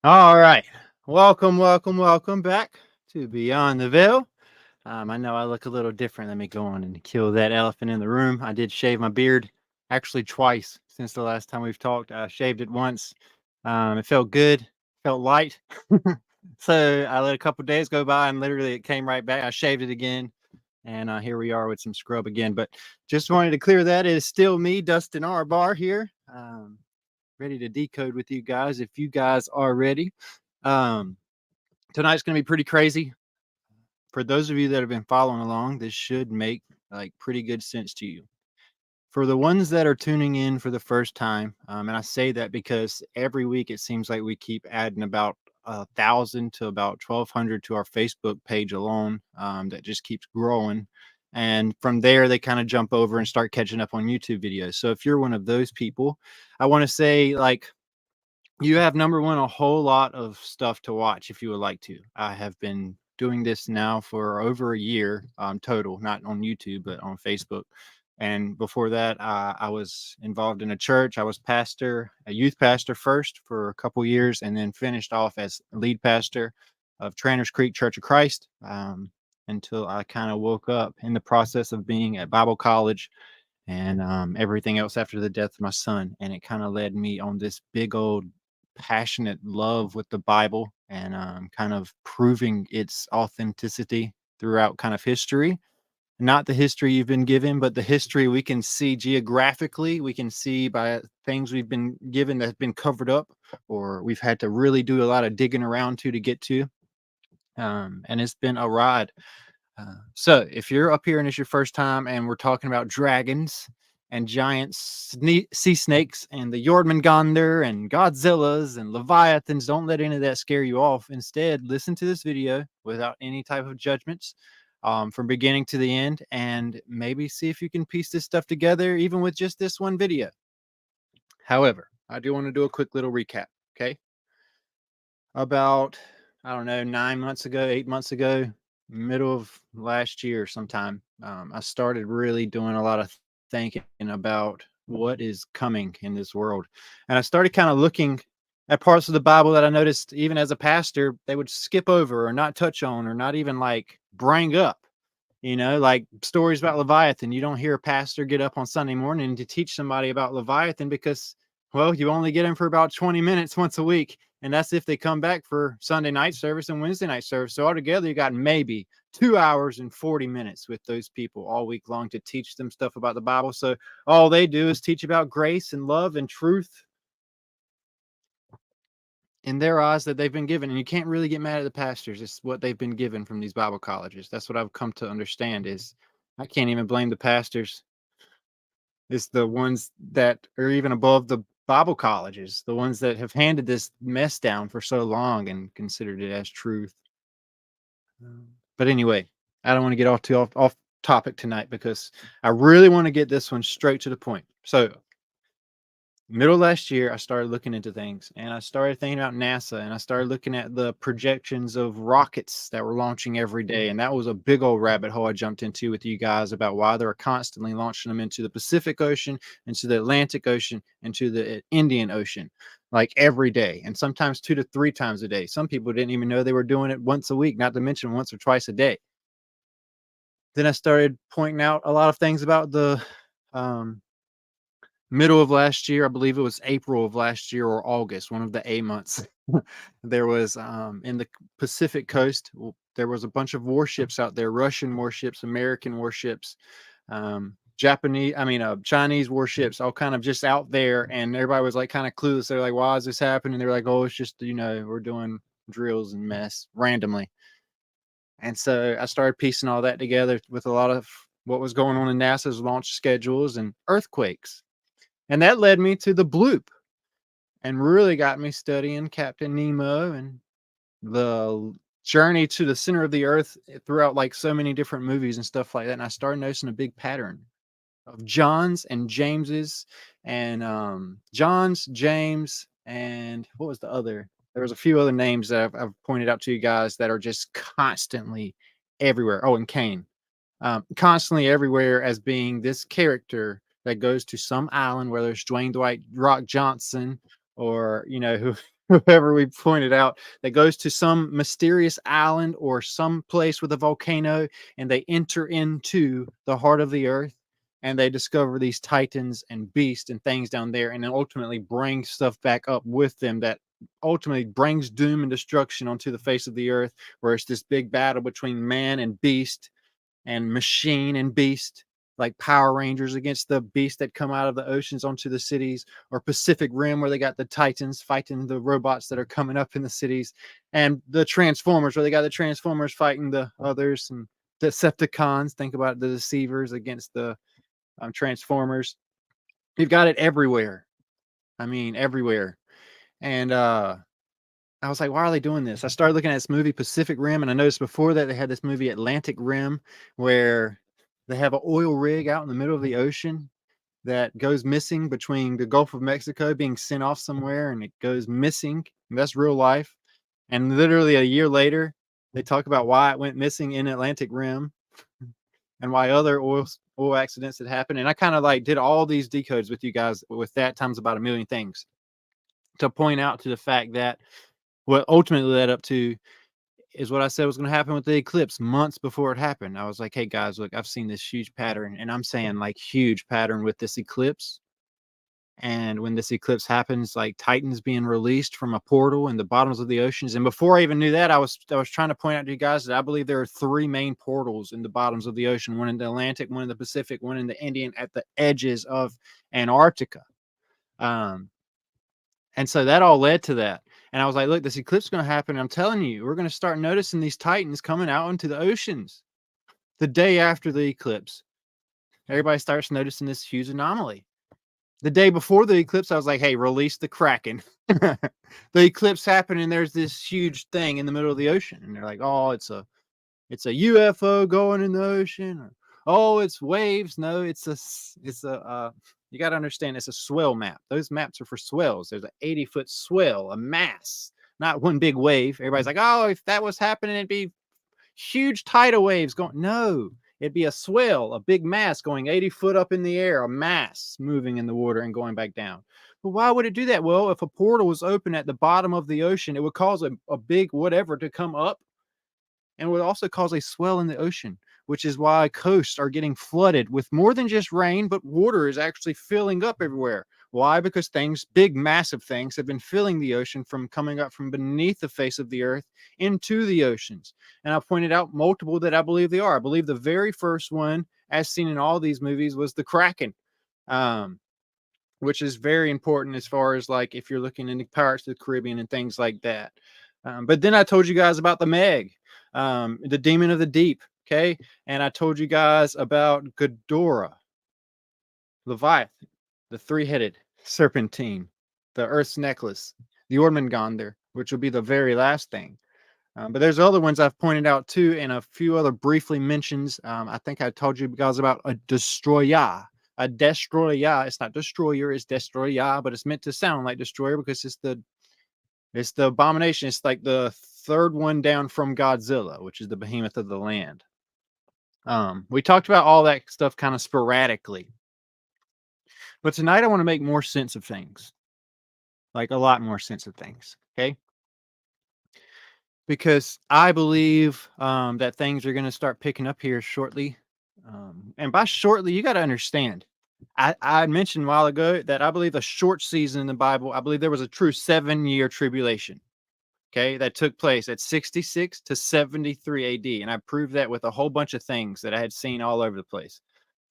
All right. Welcome back to Beyond the Veil. I know I look a little different. Let me go on and kill that elephant in the room. I did shave my beard actually twice since the last time we've talked. I shaved it once. It felt good, felt light. So I let a couple days go by and literally it came right back. I shaved it again. And here we are with some scrub again. But just wanted to clear that. It is still me, Dustin R. Barr here. Ready to decode with you guys if you guys are ready. Um, Tonight's going to be pretty crazy. For those of you that have been following along, this should make like pretty good sense to you. For the ones that are tuning in for the first time, and I say that because every week it seems like we keep adding about 1,000 to about 1,200 to our Facebook page alone. That just keeps growing. And from there, they kind of jump over and start catching up on YouTube videos. So if you're one of those people, I want to say, like, you have number one, a whole lot of stuff to watch if you would like to. I have been doing this now for over a year total, not on YouTube, but on Facebook. And before that, I was involved in a church. I was pastor, a youth pastor first for a couple years, and then finished off as lead pastor of Tranners Creek Church of Christ until I kind of woke up in the process of being at Bible college and everything else after the death of my son. And it kind of led me on this big old passionate love with the Bible and kind of proving its authenticity throughout kind of history. Not the history you've been given, but the history we can see geographically. We can see by things we've been given that have been covered up, or we've had to really do a lot of digging around to get to. And it's been a ride. So if you're up here and it's your first time and we're talking about dragons and giant sea snakes and the Jormungandr and Godzillas and Leviathans, don't let any of that scare you off. Instead, listen to this video without any type of judgments from beginning to the end and maybe see if you can piece this stuff together even with just this one video. However, I do want to do a quick little recap, okay? About, I don't know, 9 months ago, 8 months ago, middle of last year sometime, I started really doing a lot of thinking about what is coming in this world. And I started kind of looking at parts of the Bible that I noticed, even as a pastor, they would skip over or not touch on or not even like bring up. Like stories about Leviathan. You don't hear a pastor get up on Sunday morning to teach somebody about Leviathan because, well, you only get them for about 20 minutes once a week. And that's if they come back for Sunday night service and Wednesday night service. So altogether, you got maybe 2 hours and 40 minutes with those people all week long to teach them stuff about the Bible. So all they do is teach about grace and love and truth in their eyes that they've been given. And you can't really get mad at the pastors. It's what they've been given from these Bible colleges. That's what I've come to understand is I can't even blame the pastors. It's the ones that are even above the Bible colleges, the ones that have handed this mess down for so long and considered it as truth. But anyway, I don't want to get off topic tonight because I really want to get this one straight to the point. So middle of last year, I started looking into things and I started thinking about NASA and I started looking at the projections of rockets that were launching every day. And that was a big old rabbit hole I jumped into with you guys about why they're constantly launching them into the Pacific Ocean, into the Atlantic Ocean, into the Indian Ocean, like every day. And sometimes 2 to 3 times a day. Some people didn't even know they were doing it once a week, not to mention once or twice a day. Then I started pointing out a lot of things about the um, middle of last year. I believe it was April of last year or August, one of the A months. There was in the Pacific coast, there was a bunch of warships out there, Russian warships, American warships, Chinese warships, all kind of just out there. And everybody was like kind of clueless. They're like, why is this happening? They're like, oh, it's just, we're doing drills and mess randomly. And so I started piecing all that together with a lot of what was going on in NASA's launch schedules and earthquakes. And that led me to the bloop and really got me studying Captain Nemo and the journey to the center of the earth throughout like so many different movies and stuff like that. And I started noticing a big pattern of John's and James's and John's, James, and what was the other? There was a few other names that I've pointed out to you guys that are just constantly everywhere. Oh, and Cain. Constantly everywhere as being this character that goes to some island, whether it's Dwayne Dwight Rock Johnson or, who whoever we pointed out, that goes to some mysterious island or some place with a volcano, and they enter into the heart of the earth, and they discover these titans and beasts and things down there, and then ultimately bring stuff back up with them that ultimately brings doom and destruction onto the face of the earth, where it's this big battle between man and beast and machine and beast, like Power Rangers against the beasts that come out of the oceans onto the cities, or Pacific Rim where they got the Titans fighting the robots that are coming up in the cities, and the Transformers where they got the Transformers fighting the others, and Decepticons. Think about the Deceivers against the Transformers. You've got it everywhere. I mean, everywhere. And I was like, why are they doing this? I started looking at this movie Pacific Rim, and I noticed before that they had this movie Atlantic Rim, where they have an oil rig out in the middle of the ocean that goes missing between the Gulf of Mexico, being sent off somewhere, and it goes missing. And that's real life. And literally a year later, they talk about why it went missing in Atlantic Rim and why other oil accidents had happened. And I kind of like did all these decodes with you guys with that times about a million things to point out to the fact that what ultimately led up to is what I said was going to happen with the eclipse months before it happened. I was like, hey guys, look, I've seen this huge pattern, and I'm saying like huge pattern with this eclipse. And when this eclipse happens, like Titans being released from a portal in the bottoms of the oceans. And before I even knew that, I was trying to point out to you guys that I believe there are three main portals in the bottoms of the ocean: one in the Atlantic, one in the Pacific, one in the Indian, at the edges of Antarctica. Um, and so that all led to that. And I was like, look, this eclipse is going to happen. I'm telling you, we're going to start noticing these Titans coming out into the oceans the day after the eclipse. Everybody starts noticing this huge anomaly. The day before the eclipse, I was like, hey, release the Kraken. The eclipse happened, and there's this huge thing in the middle of the ocean. And they're like, oh, it's a UFO going in the ocean. Or, oh, it's waves. No, it's a you got to understand, it's a swell map. Those maps are for swells. There's an 80-foot swell, a mass, not one big wave. Everybody's like, oh, if that was happening, it'd be huge tidal waves going. No, it'd be a swell, a big mass going 80 foot up in the air, a mass moving in the water and going back down. But why would it do that? Well, if a portal was open at the bottom of the ocean, it would cause a big whatever to come up, and would also cause a swell in the ocean, which is why coasts are getting flooded with more than just rain, but water is actually filling up everywhere. Why? Because things, big, massive things, have been filling the ocean from coming up from beneath the face of the earth into the oceans. And I pointed out multiple that I believe they are. I believe the very first one, as seen in all these movies, was the Kraken. Which is very important as far as like if you're looking into Pirates of the Caribbean and things like that. But then I told you guys about the Meg, the Demon of the Deep. Okay. And I told you guys about Ghidorah, Leviathan, the three-headed serpentine, the Earth's necklace, the Ormangonder, which will be the very last thing. But there's other ones I've pointed out too, and a few other briefly mentions. I think I told you guys about a destroyer. A destroyer. It's not destroyer, it's destroyer, but it's meant to sound like destroyer because it's the abomination. It's like the third one down from Godzilla, which is the behemoth of the land. We talked about all that stuff kind of sporadically. But tonight I want to make more sense of things. Like a lot more sense of things. Okay. Because I believe that things are going to start picking up here shortly. And by shortly, you got to understand. I mentioned a while ago that I believe a short season in the Bible, I believe there was a true 7-year tribulation. Okay, that took place at 66 to 73 AD. And I proved that with a whole bunch of things that I had seen all over the place.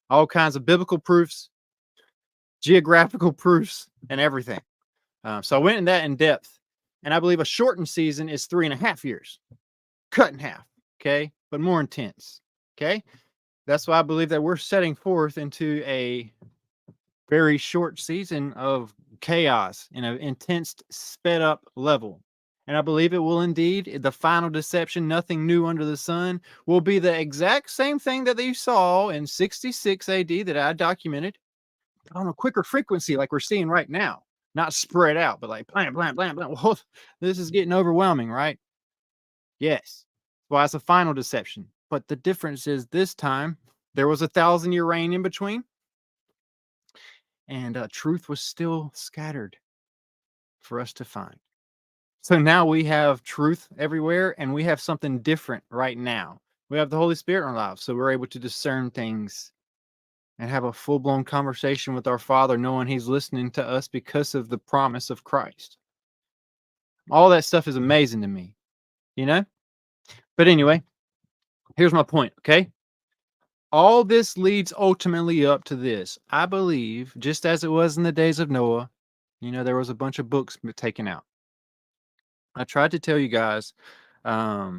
All kinds of biblical proofs, geographical proofs, and everything. So I went in that in depth. And I believe a shortened season is 3.5 years, cut in half. Okay, but more intense. Okay, that's why I believe that we're setting forth into a very short season of chaos in an intense, sped up level. And I believe it will indeed, the final deception, nothing new under the sun, will be the exact same thing that you saw in 66 AD that I documented on a quicker frequency like we're seeing right now. Not spread out, but like blam, blam, blam, blam. Well, this is getting overwhelming, right? Yes. Well, it's a final deception. But the difference is this time there was 1,000-year reign in between, and truth was still scattered for us to find. So now we have truth everywhere, and we have something different right now. We have the Holy Spirit in our lives, so we're able to discern things and have a full-blown conversation with our Father, knowing He's listening to us because of the promise of Christ. All that stuff is amazing to me, you know? But anyway, here's my point, okay? All this leads ultimately up to this. I believe, just as it was in the days of Noah, there was a bunch of books taken out. I tried to tell you guys a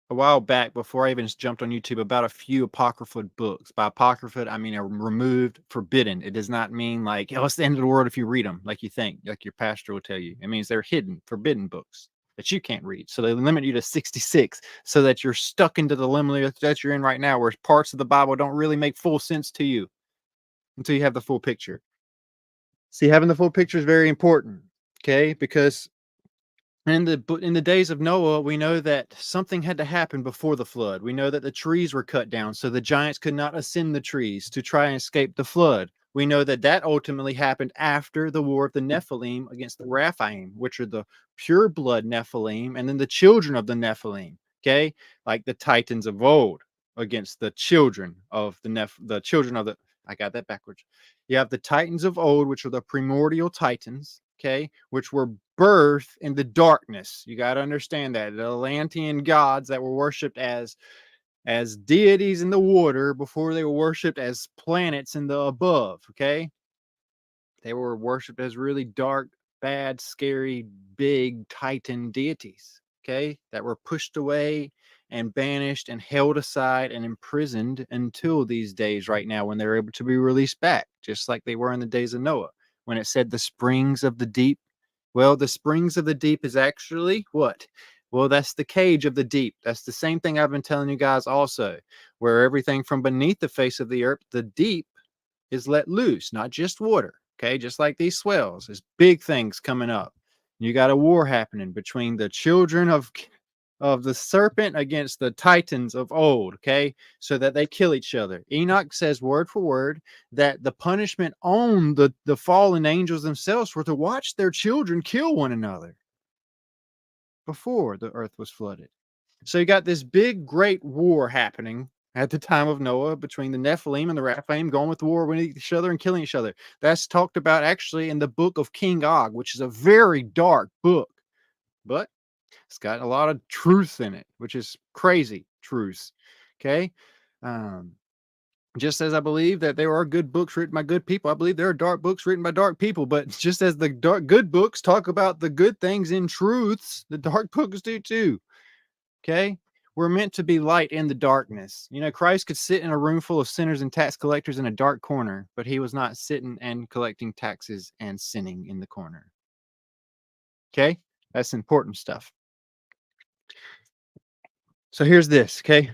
while back, before I even jumped on YouTube, about a few apocryphal books. By apocryphal, I mean removed, forbidden. It does not mean like, oh, it's the end of the world if you read them, like you think, like your pastor will tell you. It means they're hidden, forbidden books that you can't read. So they limit you to 66 so that you're stuck into the limit that you're in right now, where parts of the Bible don't really make full sense to you until you have the full picture. See, having the full picture is very important, okay? Because in the days of Noah, we know that something had to happen before the flood. We know that the trees were cut down, so the giants could not ascend the trees to try and escape the flood. We know that that ultimately happened after the war of the Nephilim against the Raphaim, which are the pure blood Nephilim, and then the children of the Nephilim. Okay, like the Titans of old against the children of the children of the. I got that backwards. You have the Titans of old, which are the primordial Titans. Okay, which were birth in the darkness. You got to understand that the Atlantean gods that were worshipped as deities in the water before they were worshipped as planets in the above. Okay, they were worshipped as really dark, bad, scary, big Titan deities. Okay, that were pushed away and banished and held aside and imprisoned until these days right now, when they're able to be released back, just like they were in the days of Noah, when it said the springs of the deep. Well, the springs of the deep is actually what? Well, that's the cage of the deep. That's the same thing I've been telling you guys also, where everything from beneath the face of the earth, the deep, is let loose, not just water. Okay, just like these swells, there's big things coming up. You got a war happening between the children of the serpent against the titans of old, okay, so that they kill each other. Enoch says word for word that the punishment on the fallen angels themselves were to watch their children kill one another before the earth was flooded. So you got this big great war happening at the time of Noah between the Nephilim and the Raphaim, going with war with each other and killing each other. That's talked about actually in the book of King Og, which is a very dark book, but it's got a lot of truth in it, which is crazy truth. Okay. Um, just as I believe that there are good books written by good people, I believe there are dark books written by dark people. But just as the good books talk about the good things in truths, the dark books do too. Okay. We're meant to be light in the darkness. Christ could sit in a room full of sinners and tax collectors in a dark corner, but he was not sitting and collecting taxes and sinning in the corner. Okay. That's important stuff. So here's this, okay?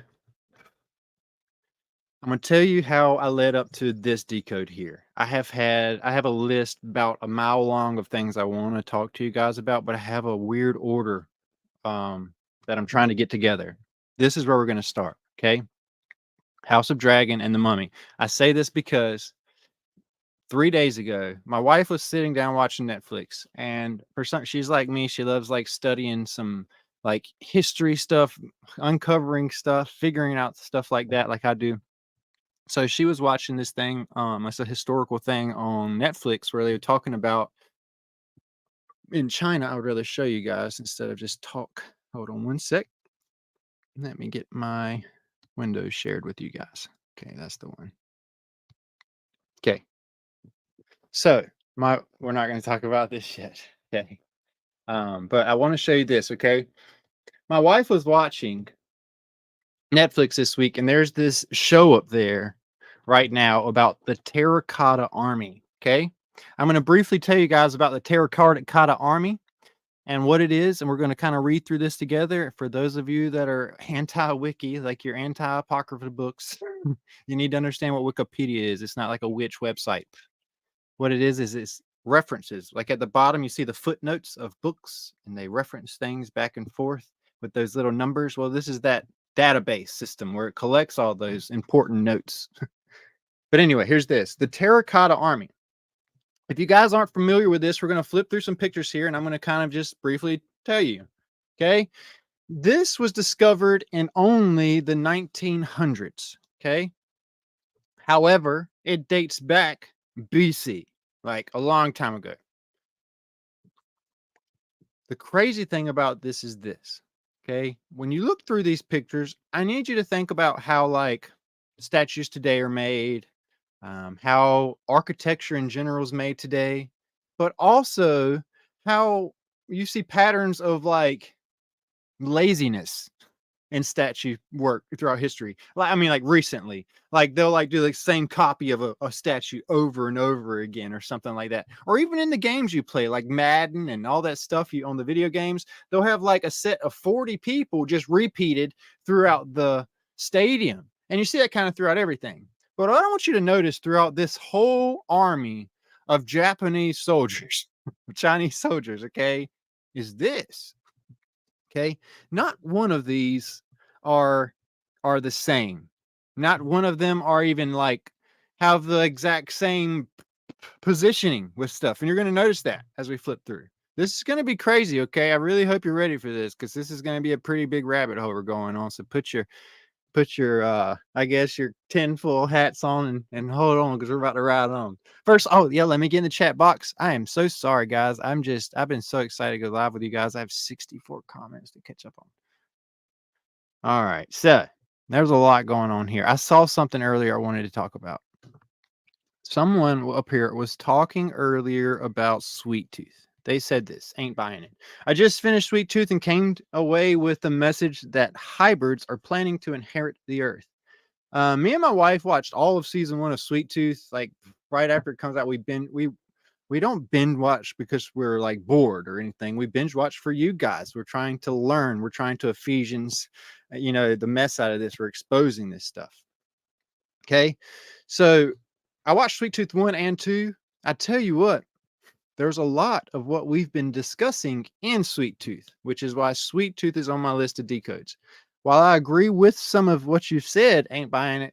I'm going to tell you how I led up to this decode here. I have a list about a mile long of things I want to talk to you guys about, but I have a weird order that I'm trying to get together. This is where we're going to start, okay? House of Dragon and the Mummy. I say this because 3 days ago, my wife was sitting down watching Netflix, and for some, she's like me. She loves like studying some like history stuff, uncovering stuff, figuring out stuff like that, like I do. So she was watching this thing. It's a historical thing on Netflix where they were talking about in China. I would rather show you guys instead of just talk. Hold on one sec. Let me get my windows shared with you guys. Okay, that's the one. Okay. So we're not going to talk about this yet. Okay. But I want to show you this. Okay. My wife was watching Netflix this week, and there's this show up there right now about the Terracotta Army. Okay. I'm going to briefly tell you guys about the Terracotta Army and what it is. And we're going to kind of read through this together. For those of you that are anti-wiki, like you're anti-apocryphal books, you need to understand what Wikipedia is. It's not like a witch website. What it is it's references. Like at the bottom, you see the footnotes of books, and they reference things back and forth with those little numbers. Well, this is that database system where it collects all those important notes. But anyway, here's this. The Terracotta Army. If you guys aren't familiar with this, we're going to flip through some pictures here, and I'm going to kind of just briefly tell you. Okay. This was discovered in only the 1900s. Okay. However, it dates back BC, like a long time ago. The crazy thing about this is this. Okay. When you look through these pictures, I need you to think about how, like, statues today are made, how architecture in general is made today, but also how you see patterns of like laziness in statue work throughout history. Like, I mean, like recently, like they'll like do the same copy of a statue over and over again or something like that. Or even in the games you play, like Madden and all that stuff you on the video games, they'll have like a set of 40 people just repeated throughout the stadium. And you see that kind of throughout everything. But what I want you to notice throughout this whole army of Japanese soldiers, Chinese soldiers, okay, is this. Okay. Not one of these are the same. Not one of them are even like have the exact same positioning with stuff. And you're going to notice that as we flip through. This is going to be crazy. Okay. I really hope you're ready for this because this is going to be a pretty big rabbit hole we're going on. So put your I guess your tinfoil hats on and hold on because we're about to ride on. First, oh yeah, let me get in the chat box. I am so sorry, guys. I've been so excited to go live with you guys. I have 64 comments to catch up on. All right, so there's a lot going on here. I saw something earlier I wanted to talk about. Someone up here was talking earlier about Sweet Tooth. They said this, ain't buying it. I just finished Sweet Tooth and came away with the message that hybrids are planning to inherit the earth. Me and my wife watched all of season 1 of Sweet Tooth, like right after it comes out. We don't binge watch because we're like bored or anything. We binge watch for you guys. We're trying to learn. We're trying to Ephesians, the mess out of this. We're exposing this stuff. Okay. So I watched Sweet Tooth 1 and 2. I tell you what, there's a lot of what we've been discussing in Sweet Tooth, which is why Sweet Tooth is on my list of decodes. While I agree with some of what you've said, ain't buying it.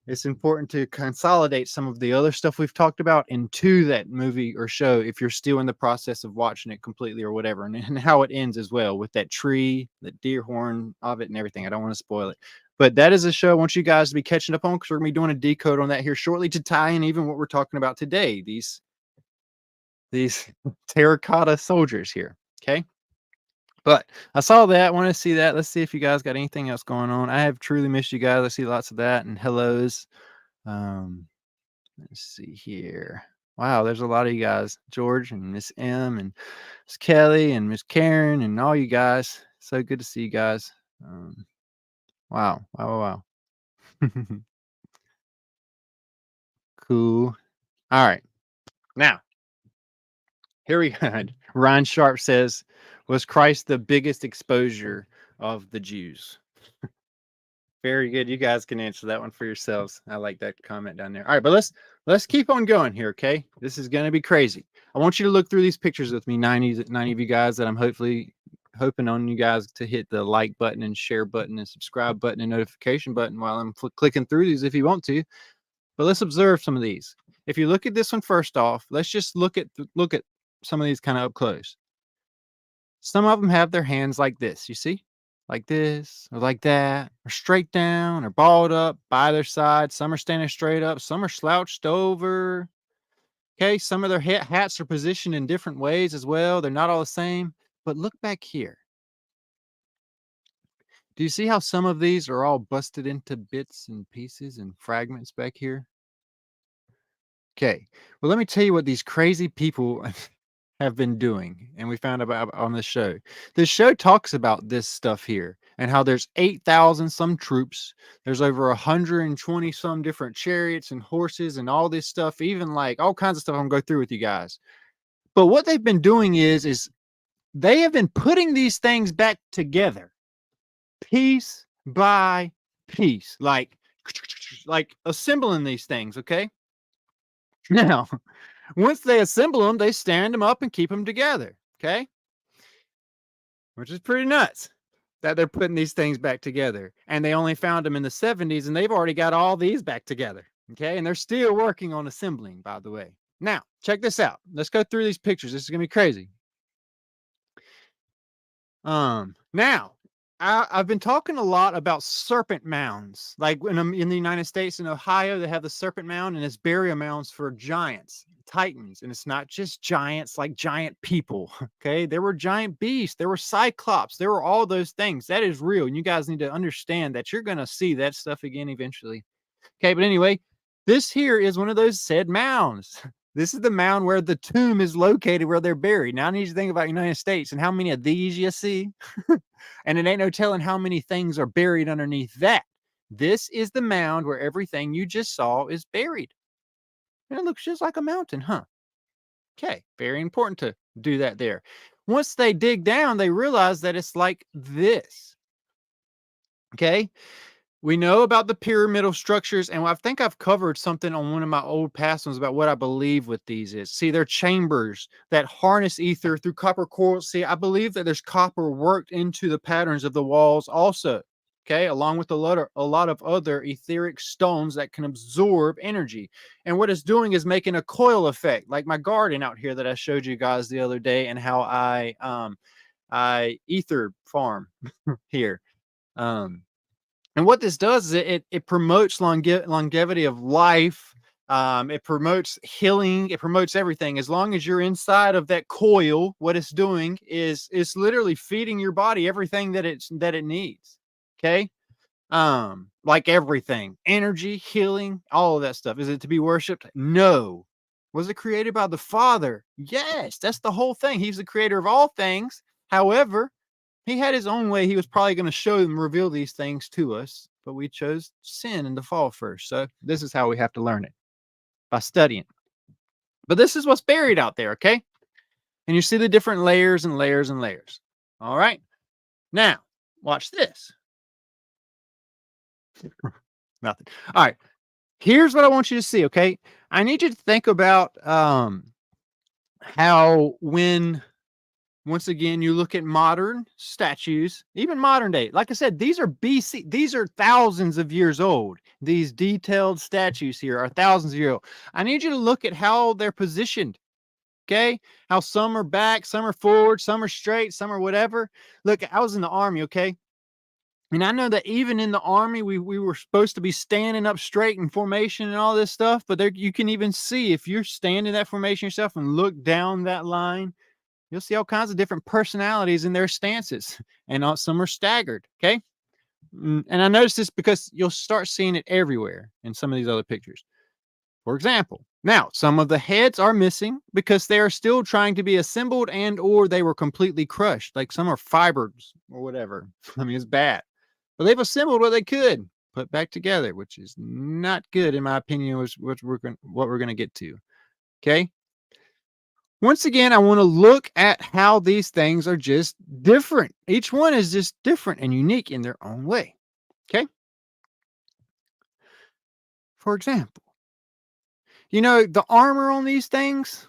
It's important to consolidate some of the other stuff we've talked about into that movie or show if you're still in the process of watching it completely or whatever, and how it ends as well with that tree, the deer horn of it and everything. I don't want to spoil it. But that is a show I want you guys to be catching up on because we're going to be doing a decode on that here shortly to tie in even what we're talking about today. These terracotta soldiers here. Okay. But I saw that. Want to see that. Let's see if you guys got anything else going on. I have truly missed you guys. I see lots of that and hellos. Let's see here. Wow, there's a lot of you guys. George and Miss M and Miss Kelly and Miss Karen and all you guys. So good to see you guys. Wow. Cool. All right. Now, here we go. Ryan Sharp says, was Christ the biggest exposure of the Jews? Very good. You guys can answer that one for yourselves. I like that comment down there. All right, but let's keep on going here, okay? This is going to be crazy. I want you to look through these pictures with me, 90 of you guys that I'm hoping on you guys to hit the like button and share button and subscribe button and notification button while I'm clicking through these if you want to. But let's observe some of these. If you look at this one first off, let's just look at some of these kind of up close. Some of them have their hands like this, you see? Like this, or like that, or straight down, or balled up by their side. Some are standing straight up, some are slouched over. Okay, some of their hats are positioned in different ways as well. They're not all the same. But look back here. Do you see how some of these are all busted into bits and pieces and fragments back here? Okay, well, let me tell you what these crazy people have been doing, and we found about on this show. This show talks about this stuff here and how there's 8,000 some troops. There's over 120 some different chariots and horses and all this stuff, even like all kinds of stuff I'm going to go through with you guys. But what they've been doing is they have been putting these things back together piece by piece, like assembling these things, okay? Now, once they assemble them, they stand them up and keep them together. Okay. Which is pretty nuts that they're putting these things back together. And they only found them in the 70s and they've already got all these back together. Okay. And they're still working on assembling, by the way. Now, check this out. Let's go through these pictures. This is going to be crazy. Now I've been talking a lot about serpent mounds. Like when I'm in the United States, in Ohio, they have the serpent mound, and it's burial mounds for giants, titans. And it's not just giants like giant people. Okay. There were giant beasts, there were cyclops, there were all those things. That is real. And you guys need to understand that you're going to see that stuff again eventually. Okay. But anyway, this here is one of those said mounds. This is the mound where the tomb is located, where they're buried. Now I need you to think about United States and how many of these you see. And it ain't no telling how many things are buried underneath that. This is the mound where everything you just saw is buried. And it looks just like a mountain, huh? Okay, very important to do that there. Once they dig down, they realize that it's like this. Okay, we know about the pyramidal structures, and I think I've covered something on one of my old past ones about what I believe with these is. See, they're chambers that harness ether through copper coils. See, I believe that there's copper worked into the patterns of the walls also. Okay, along with a lot of other etheric stones that can absorb energy. And what it's doing is making a coil effect, like my garden out here that I showed you guys the other day, and how I ether farm here. And what this does is it promotes longevity of life. It promotes healing. It promotes everything. As long as you're inside of that coil, what it's doing is it's literally feeding your body everything that it needs. Okay. Like everything, energy, healing, all of that stuff. Is it to be worshipped? No. Was it created by the Father? Yes. That's the whole thing. He's the creator of all things. However, he had his own way. He was probably going to show them, reveal these things to us, but we chose sin and the fall first. So this is how we have to learn it, by studying. But this is what's buried out there, okay? And you see the different layers and layers and layers. All right. Now, watch this. Nothing. All right. Here's what I want you to see, okay? I need you to think about how when once again, you look at modern statues, even modern day. Like I said, these are BC. These are thousands of years old. These detailed statues here are thousands of years old. I need you to look at how they're positioned. Okay. How some are back, some are forward, some are straight, some are whatever. Look, I was in the army. Okay. And I know that even in the army, we were supposed to be standing up straight in formation and all this stuff. But there, you can even see if you're standing that formation yourself and look down that line, you'll see all kinds of different personalities in their stances, and some are staggered. Okay. And I noticed this because you'll start seeing it everywhere in some of these other pictures. For example, now some of the heads are missing because they are still trying to be assembled, and or they were completely crushed. Like some are fibers or whatever. I mean, it's bad, but they've assembled what they could put back together, which is not good in my opinion, what we're going to get to. Okay. Once again, I want to look at how these things are just different. Each one is just different and unique in their own way. Okay. For example, you know, the armor on these things,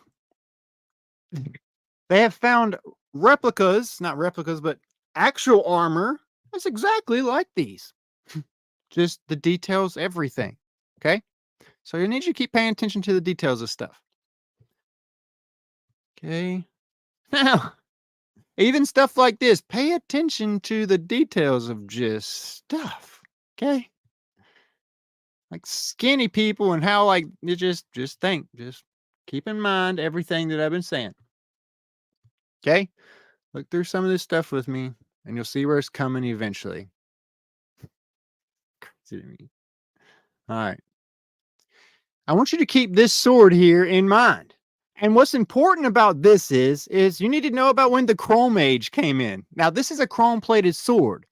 they have found replicas, not replicas, but actual armor that's exactly like these. Just the details, everything. Okay. So you need to keep paying attention to the details of stuff. Okay. Now, even stuff like this, pay attention to the details of just stuff. Okay. Like skinny people and how like you just think, just keep in mind everything that I've been saying. Okay. Look through some of this stuff with me and you'll see where it's coming eventually. All right. I want you to keep this sword here in mind. And what's important about this is you need to know about when the Chrome Age came in. Now, this is a chrome-plated sword.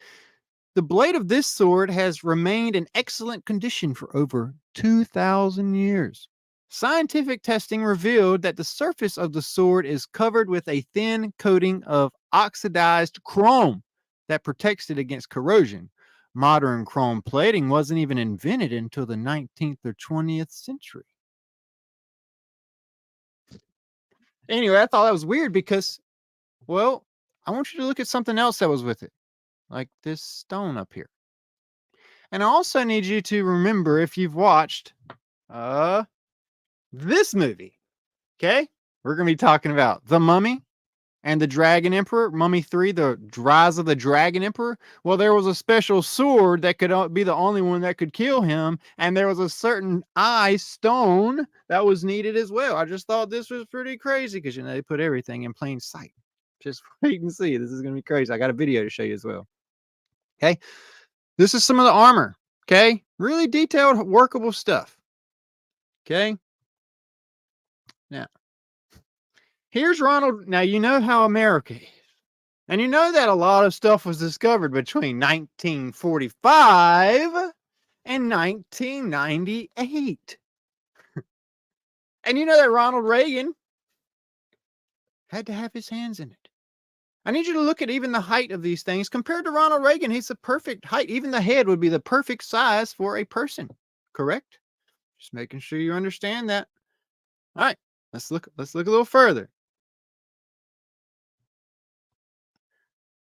The blade of this sword has remained in excellent condition for over 2,000 years. Scientific testing revealed that the surface of the sword is covered with a thin coating of oxidized chrome that protects it against corrosion. Modern chrome plating wasn't even invented until the 19th or 20th century. Anyway, I thought that was weird because, well, I want you to look at something else that was with it, like this stone up here. And I also need you to remember, if you've watched this movie, okay? We're going to be talking about The Mummy and the Dragon Emperor, Mummy 3, the Rise of the Dragon Emperor, well, there was a special sword that could be the only one that could kill him, and there was a certain eye stone that was needed as well. I just thought this was pretty crazy because, they put everything in plain sight. Just wait and see. This is going to be crazy. I got a video to show you as well. Okay. This is some of the armor. Okay. Really detailed, workable stuff. Okay. Now, here's Ronald. Now, you know how America is. And you know that a lot of stuff was discovered between 1945 and 1998. And you know that Ronald Reagan had to have his hands in it. I need you to look at even the height of these things. Compared to Ronald Reagan, he's the perfect height. Even the head would be the perfect size for a person. Correct? Just making sure you understand that. All right, let's look a little further.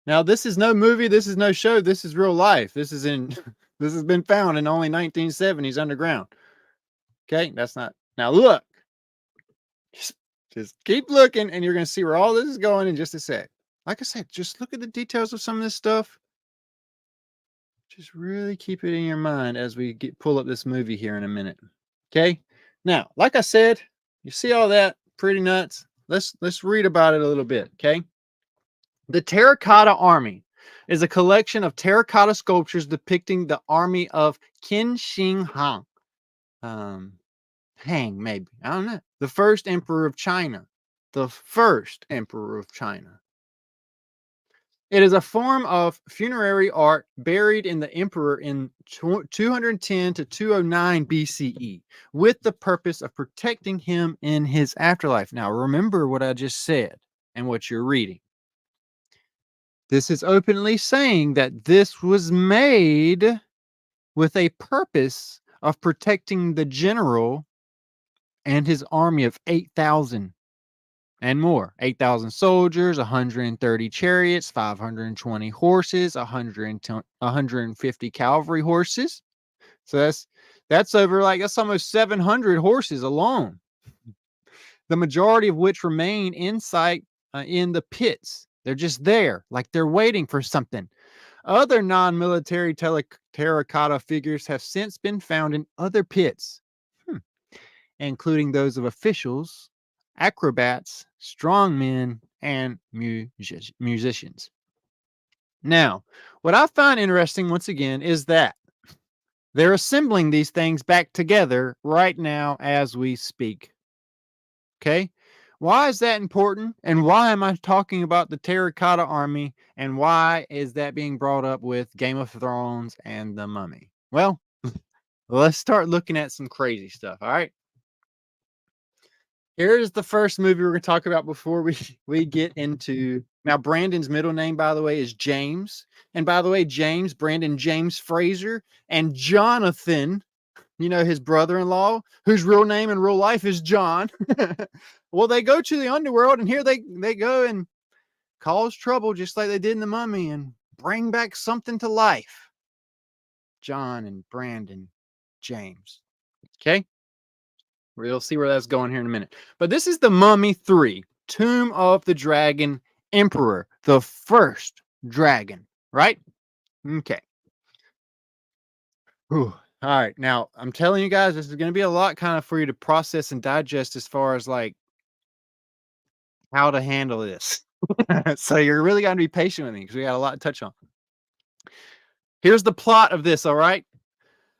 Now, this is no movie, this is no show, this is real life. This has been found in only 1970s underground. Okay, that's not. Now look. Just keep looking and you're going to see where all this is going in just a sec. Like I said, just look at the details of some of this stuff. Just really keep it in your mind as we pull up this movie here in a minute. Okay. Now, like I said, you see all that pretty nuts. Let's read about it a little bit. Okay. The Terracotta Army is a collection of terracotta sculptures depicting the army of Qin Shi Huang. Hang, maybe. I don't know. The first emperor of China. The first emperor of China. It is a form of funerary art buried in the emperor in 210 to 209 BCE with the purpose of protecting him in his afterlife. Now, remember what I just said and what you're reading. This is openly saying that this was made with a purpose of protecting the general and his army of 8,000 and more. 8,000 soldiers, 130 chariots, 520 horses, 150 cavalry horses. So that's almost 700 horses alone. The majority of which remain in sight in the pits. They're just there, like they're waiting for something. Other non-military terracotta figures have since been found in other pits, including those of officials, acrobats, strongmen, and musicians. Now, what I find interesting, once again, is that they're assembling these things back together right now as we speak. Okay? Why is that important? And why am I talking about the Terracotta Army? And why is that being brought up with Game of Thrones and the Mummy? Well, let's start looking at some crazy stuff. All right. Here's the first movie we're going to talk about before we get into. Now, Brandon's middle name, by the way, is James. And by the way, Brandon James Fraser, and Jonathan, his brother-in-law, whose real name in real life is John. Well, they go to the underworld, and here they go and cause trouble just like they did in the Mummy and bring back something to life. John and Brandon James. Okay? We'll see where that's going here in a minute. But this is the Mummy 3, Tomb of the Dragon Emperor, the first dragon, right? Okay. Whew. All right. Now, I'm telling you guys, this is going to be a lot kind of for you to process and digest as far as like how to handle this. So you're really going to be patient with me because we got a lot to touch on. Here's the plot of this, all right?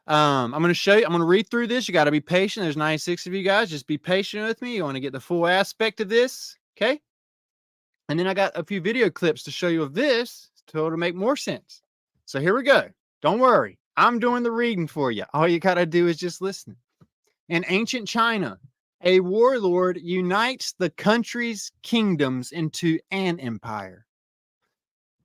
I'm going to show you. I'm going to read through this. You got to be patient. There's 96 of you guys. Just be patient with me. You want to get the full aspect of this, okay? And then I got a few video clips to show you of this to make more sense. So here we go. Don't worry. I'm doing the reading for you. All you got to do is just listen. In ancient China, a warlord unites the country's kingdoms into an empire.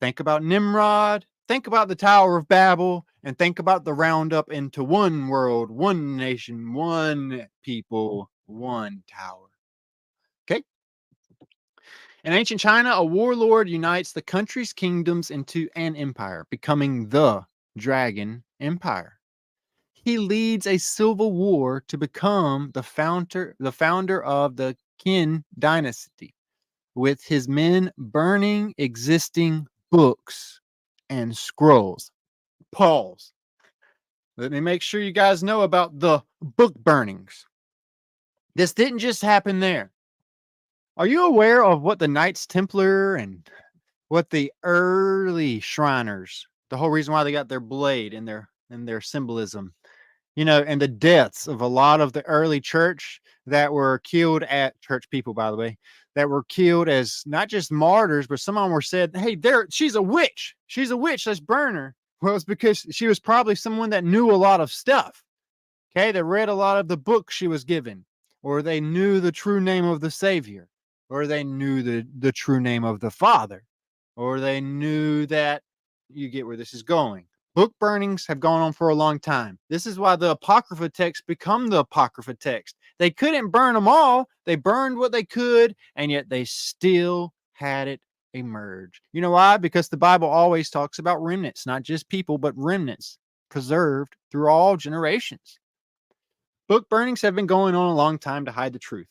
Think about Nimrod. Think about the Tower of Babel, and think about the roundup into one world, one nation, one people, one tower. Okay? In ancient China, a warlord unites the country's kingdoms into an empire, becoming the Dragon Empire. He leads a civil war to become the founder of the Qin dynasty. with his men burning existing books and scrolls. Pause. Let me make sure you guys know about the book burnings. This didn't just happen there. Are you aware of what the Knights Templar and what the early Shriners, the whole reason why they got their blade and their symbolism, and the deaths of a lot of the early church that were killed at church people, by the way, that were killed as not just martyrs, but some of them were said, hey, she's a witch. She's a witch. Let's burn her. Well, it's because she was probably someone that knew a lot of stuff. Okay. They read a lot of the books she was given, or they knew the true name of the Savior, or they knew the true name of the Father, or they knew that you get where this is going. Book burnings have gone on for a long time. This is why the Apocrypha texts become the Apocrypha text. They couldn't burn them all. They burned what they could, and yet they still had it emerge. You know why? Because the Bible always talks about remnants, not just people, but remnants preserved through all generations. Book burnings have been going on a long time to hide the truth.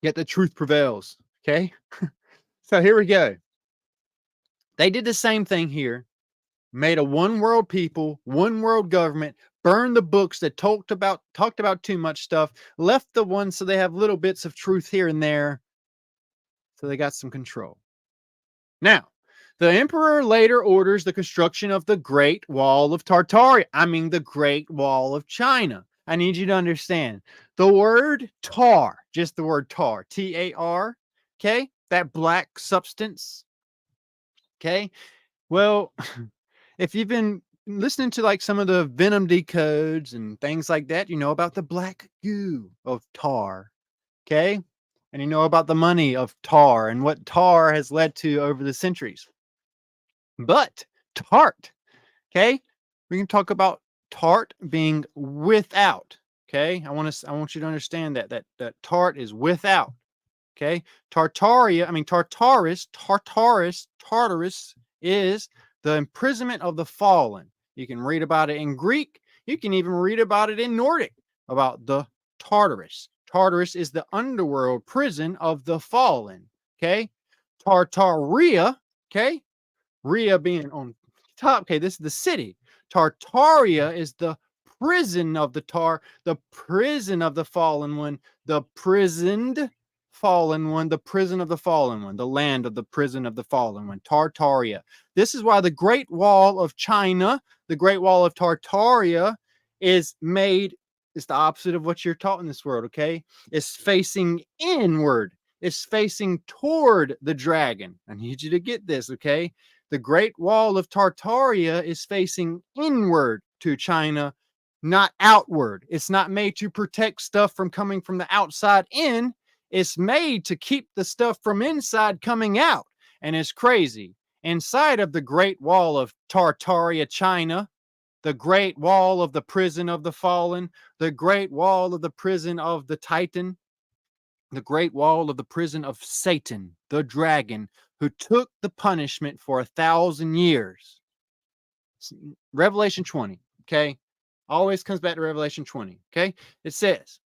Yet the truth prevails. Okay? So here we go. They did the same thing here. Made a one world people, one world government, burned the books that talked about too much stuff, left the ones so they have little bits of truth here and there. So they got some control. Now, the emperor later orders the construction of the Great Wall of Tartaria. The Great Wall of China. I need you to understand the word tar, just the word tar, T-A-R, okay? That black substance, okay? Well, if you've been listening to like some of the Venom decodes and things like that, you know about the black goo of tar, okay? And you know about the money of tar and what tar has led to over the centuries. But tart, okay? We can talk about tart being without, okay? I want you to understand that tart is without, okay? Tartaria, Tartarus is the imprisonment of the fallen. You can read about it in Greek. You can even read about it in Nordic, about the Tartarus. Tartarus is the underworld prison of the fallen, okay? Tartaria, okay? Rhea being on top. Okay, this is the city. Tartaria is the prison of the prison of the fallen one, the prisoned fallen one, the prison of the fallen one, the land of the prison of the fallen one, Tartaria. This is why the Great Wall of China, the Great Wall of Tartaria, is made. It's the opposite of what you're taught in this world, okay? It's facing inward. It's facing toward the dragon. I need you to get this, okay? The Great Wall of Tartaria is facing inward to China, not outward. It's not made to protect stuff from coming from the outside in. It's made to keep the stuff from inside coming out. And it's crazy. Inside of the Great Wall of Tartaria, China, the Great Wall of the prison of the fallen, the Great Wall of the prison of the Titan, the Great Wall of the prison of Satan, the dragon, who took the punishment for 1,000 years. Revelation 20, okay? Always comes back to Revelation 20, okay? It says,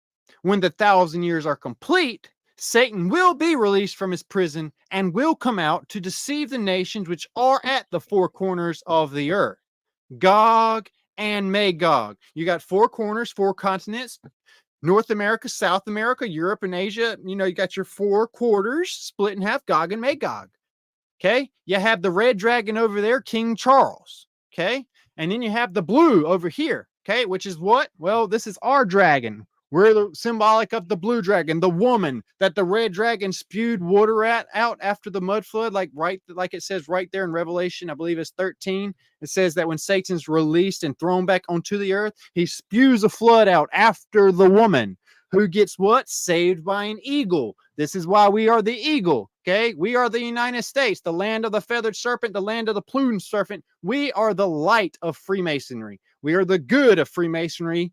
when the 1,000 years are complete, Satan will be released from his prison and will come out to deceive the nations which are at the four corners of the earth. Gog and Magog. You got four corners, four continents. North America, South America, Europe, and Asia. You got your four quarters split in half, Gog and Magog. Okay. You have the red dragon over there, King Charles. Okay. And then you have the blue over here. Okay. Which is what? Well, this is our dragon. We're the symbolic of the blue dragon, the woman that the red dragon spewed water out after the mud flood, like it says right there in Revelation, I believe it's 13. It says that when Satan's released and thrown back onto the earth, he spews a flood out after the woman, who gets what? Saved by an eagle. This is why we are the eagle. Okay. We are the United States, the land of the feathered serpent, the land of the plumed serpent. We are the light of Freemasonry. We are the good of Freemasonry.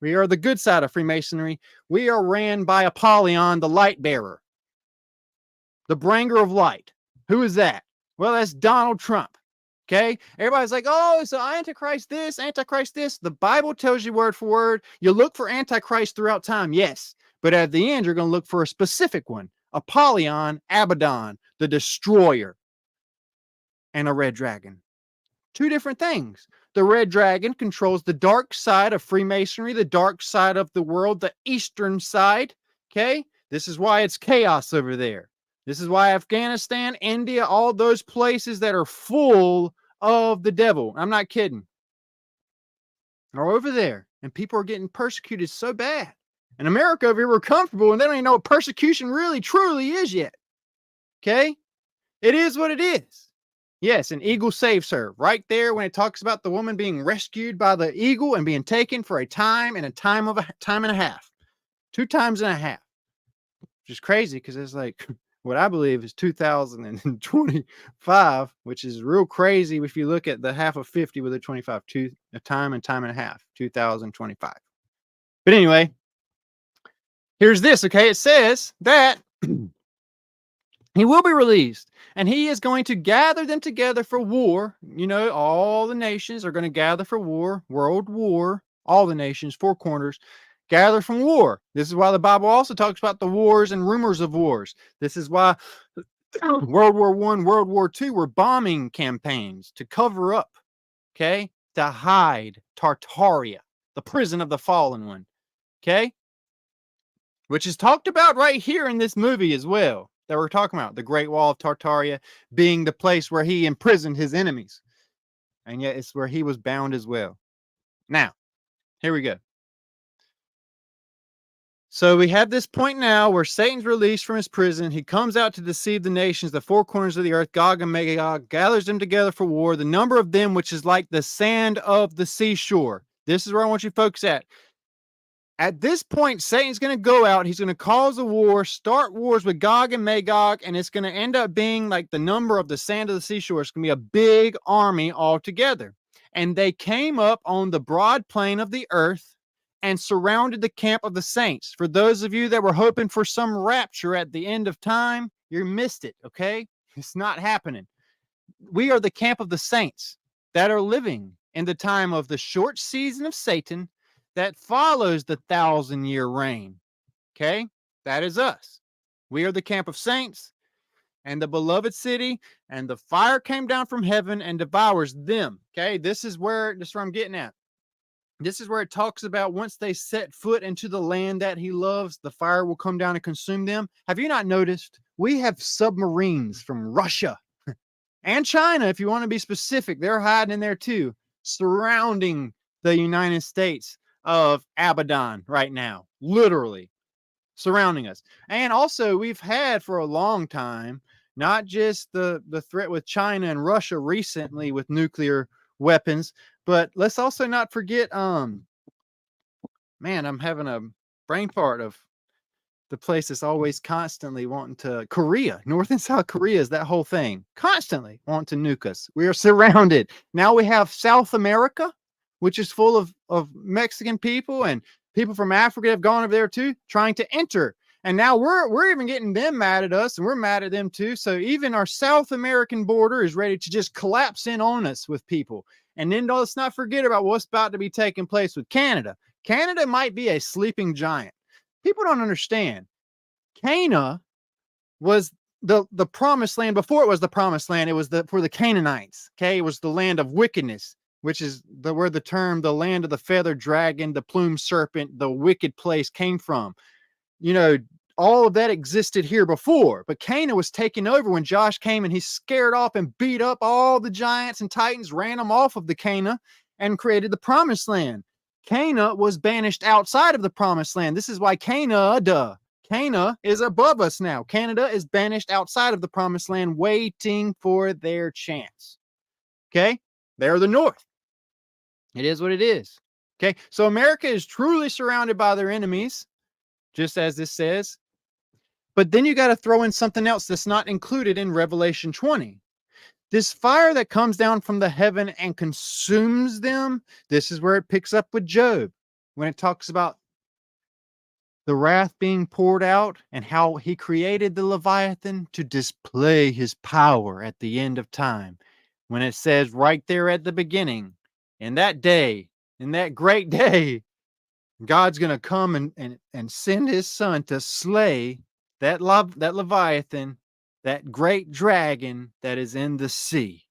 We are the good side of Freemasonry. We are ran by Apollyon, the light bearer, the bringer of light. Who is that? Well, that's Donald Trump. Okay. Everybody's like, oh, so Antichrist this, Antichrist this. The Bible tells you word for word. You look for Antichrist throughout time. Yes. But at the end, you're going to look for a specific one, Apollyon, Abaddon, the destroyer, and a red dragon. Two different things. The red dragon controls the dark side of Freemasonry, the dark side of the world, the eastern side. Okay? This is why it's chaos over there. This is why Afghanistan, India, all those places that are full of the devil, I'm not kidding, are over there. And people are getting persecuted so bad. In America, over here, we're comfortable and they don't even know what persecution really truly is yet. Okay? It is what it is. Yes, an eagle saves her. Right there when it talks about the woman being rescued by the eagle and being taken for a time and a time and a half. 2 times and a half. Which is crazy because it's like what I believe is 2025, which is real crazy if you look at the half of 50 with a 25, a time and a half, 2025. But anyway, here's this, okay? It says that he will be released, and he is going to gather them together for war. You know, all the nations are going to gather for war, world war, all the nations, 4 corners, gather from war. This is why the Bible also talks about the wars and rumors of wars. This is why World War I, World War II were bombing campaigns to cover up, okay, to hide Tartaria, the prison of the fallen one, okay, which is talked about right here in this movie as well. That we're talking about, the Great Wall of Tartaria being the place where he imprisoned his enemies. And yet it's where he was bound as well. Now, here we go. So we have this point now where Satan's released from his prison. He comes out to deceive the nations, the 4 corners of the earth, Gog and Magog, gathers them together for war, the number of them which is like the sand of the seashore. This is where I want you to focus at. At this point, Satan's going to go out. He's going to cause a war, start wars with Gog and Magog, and it's going to end up being like the number of the sand of the seashore. It's going to be a big army altogether. And they came up on the broad plain of the earth and surrounded the camp of the saints. For those of you that were hoping for some rapture at the end of time, you missed it, okay? It's not happening. We are the camp of the saints that are living in the time of the short season of Satan that follows the 1,000-year reign. Okay? That is us. We are the camp of saints and the beloved city, and the fire came down from heaven and devours them. Okay? This is where I'm getting at. This is where it talks about once they set foot into the land that he loves, the fire will come down and consume them. Have you not noticed? We have submarines from Russia and China, if you want to be specific. They're hiding in there too, surrounding the United States of Abaddon right now, literally surrounding us. And also we've had for a long time, not just the threat with China and Russia recently with nuclear weapons, but let's also not forget, man, I'm having a brain fart of the place that's always constantly wanting to, Korea, North and South Korea is that whole thing, constantly want to nuke us. We are surrounded. Now we have South America, which is full of Mexican people, and people from Africa have gone over there too, trying to enter. And now we're even getting them mad at us, and we're mad at them too. So even our South American border is ready to just collapse in on us with people. And then let's not forget about what's about to be taking place with Canada. Canada might be a sleeping giant. People don't understand. Cana was the promised land. Before it was the promised land, it was for the Canaanites. Okay, it was the land of wickedness, which is where the term the land of the feathered dragon, the plumed serpent, the wicked place came from. You know, all of that existed here before, but Canaan was taken over when Josh came and he scared off and beat up all the giants and titans, ran them off of the Canaan and created the promised land. Canaan was banished outside of the promised land. This is why Canada is above us now. Canada is banished outside of the promised land, waiting for their chance. Okay? They're the north. It is what it is. Okay? So America is truly surrounded by their enemies, just as this says. But then you got to throw in something else that's not included in Revelation 20. This fire that comes down from the heaven and consumes them, this is where it picks up with Job, when it talks about the wrath being poured out and how he created the Leviathan to display his power at the end of time. When it says right there at the beginning, in that day, in that great day, God's going to come and send his son to slay that Leviathan, that great dragon that is in the sea.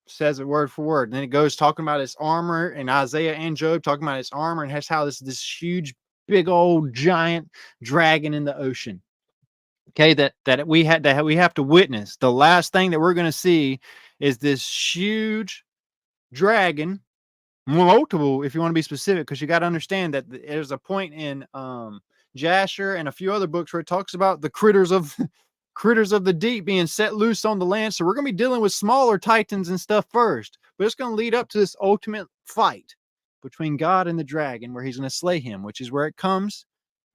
Says it word for word. And then it goes talking about his armor, and Isaiah and Job talking about his armor, and has how this huge, big old giant dragon in the ocean. Okay, that we have to witness. The last thing that we're going to see is this huge dragon, multiple, if you want to be specific, because you got to understand that there's a point in Jasher and a few other books where it talks about the critters of critters of the deep being set loose on the land. So we're going to be dealing with smaller titans and stuff first, but it's going to lead up to this ultimate fight between God and the dragon, where he's going to slay him, which is where it comes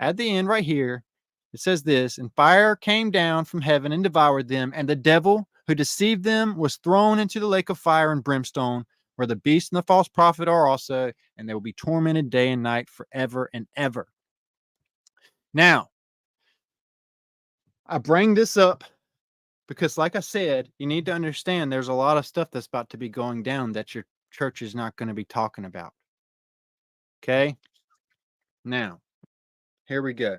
at the end right here. It says this, and fire came down from heaven and devoured them, and the devil who deceived them was thrown into the lake of fire and brimstone, where the beast and the false prophet are also, and they will be tormented day and night forever and ever. Now, I bring this up because, like I said, you need to understand there's a lot of stuff that's about to be going down that your church is not going to be talking about. Okay? Now, here we go.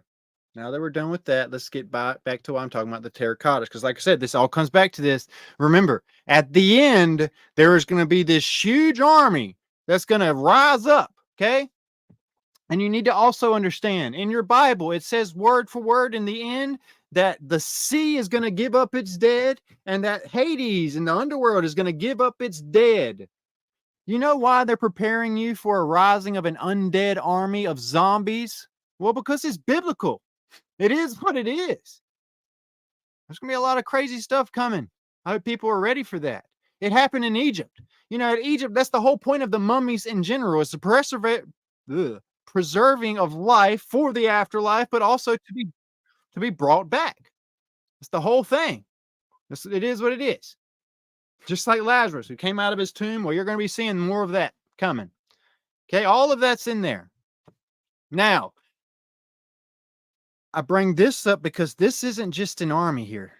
Now that we're done with that, let's get back to what I'm talking about, the terracottas. Because like I said, this all comes back to this. Remember, at the end, there is going to be this huge army that's going to rise up. Okay? And you need to also understand, in your Bible, it says word for word in the end that the sea is going to give up its dead, and that Hades and the underworld is going to give up its dead. You know why they're preparing you for a rising of an undead army of zombies? Well, because it's biblical. It is what it is. There's going to be a lot of crazy stuff coming. I hope people are ready for that. It happened in Egypt. You know, in Egypt, that's the whole point of the mummies in general, is to preserving of life for the afterlife, but also to be brought back. It's the whole thing. It is what it is. Just like Lazarus, who came out of his tomb. Well, you're going to be seeing more of that coming. Okay, all of that's in there. Now, I bring this up because this isn't just an army here,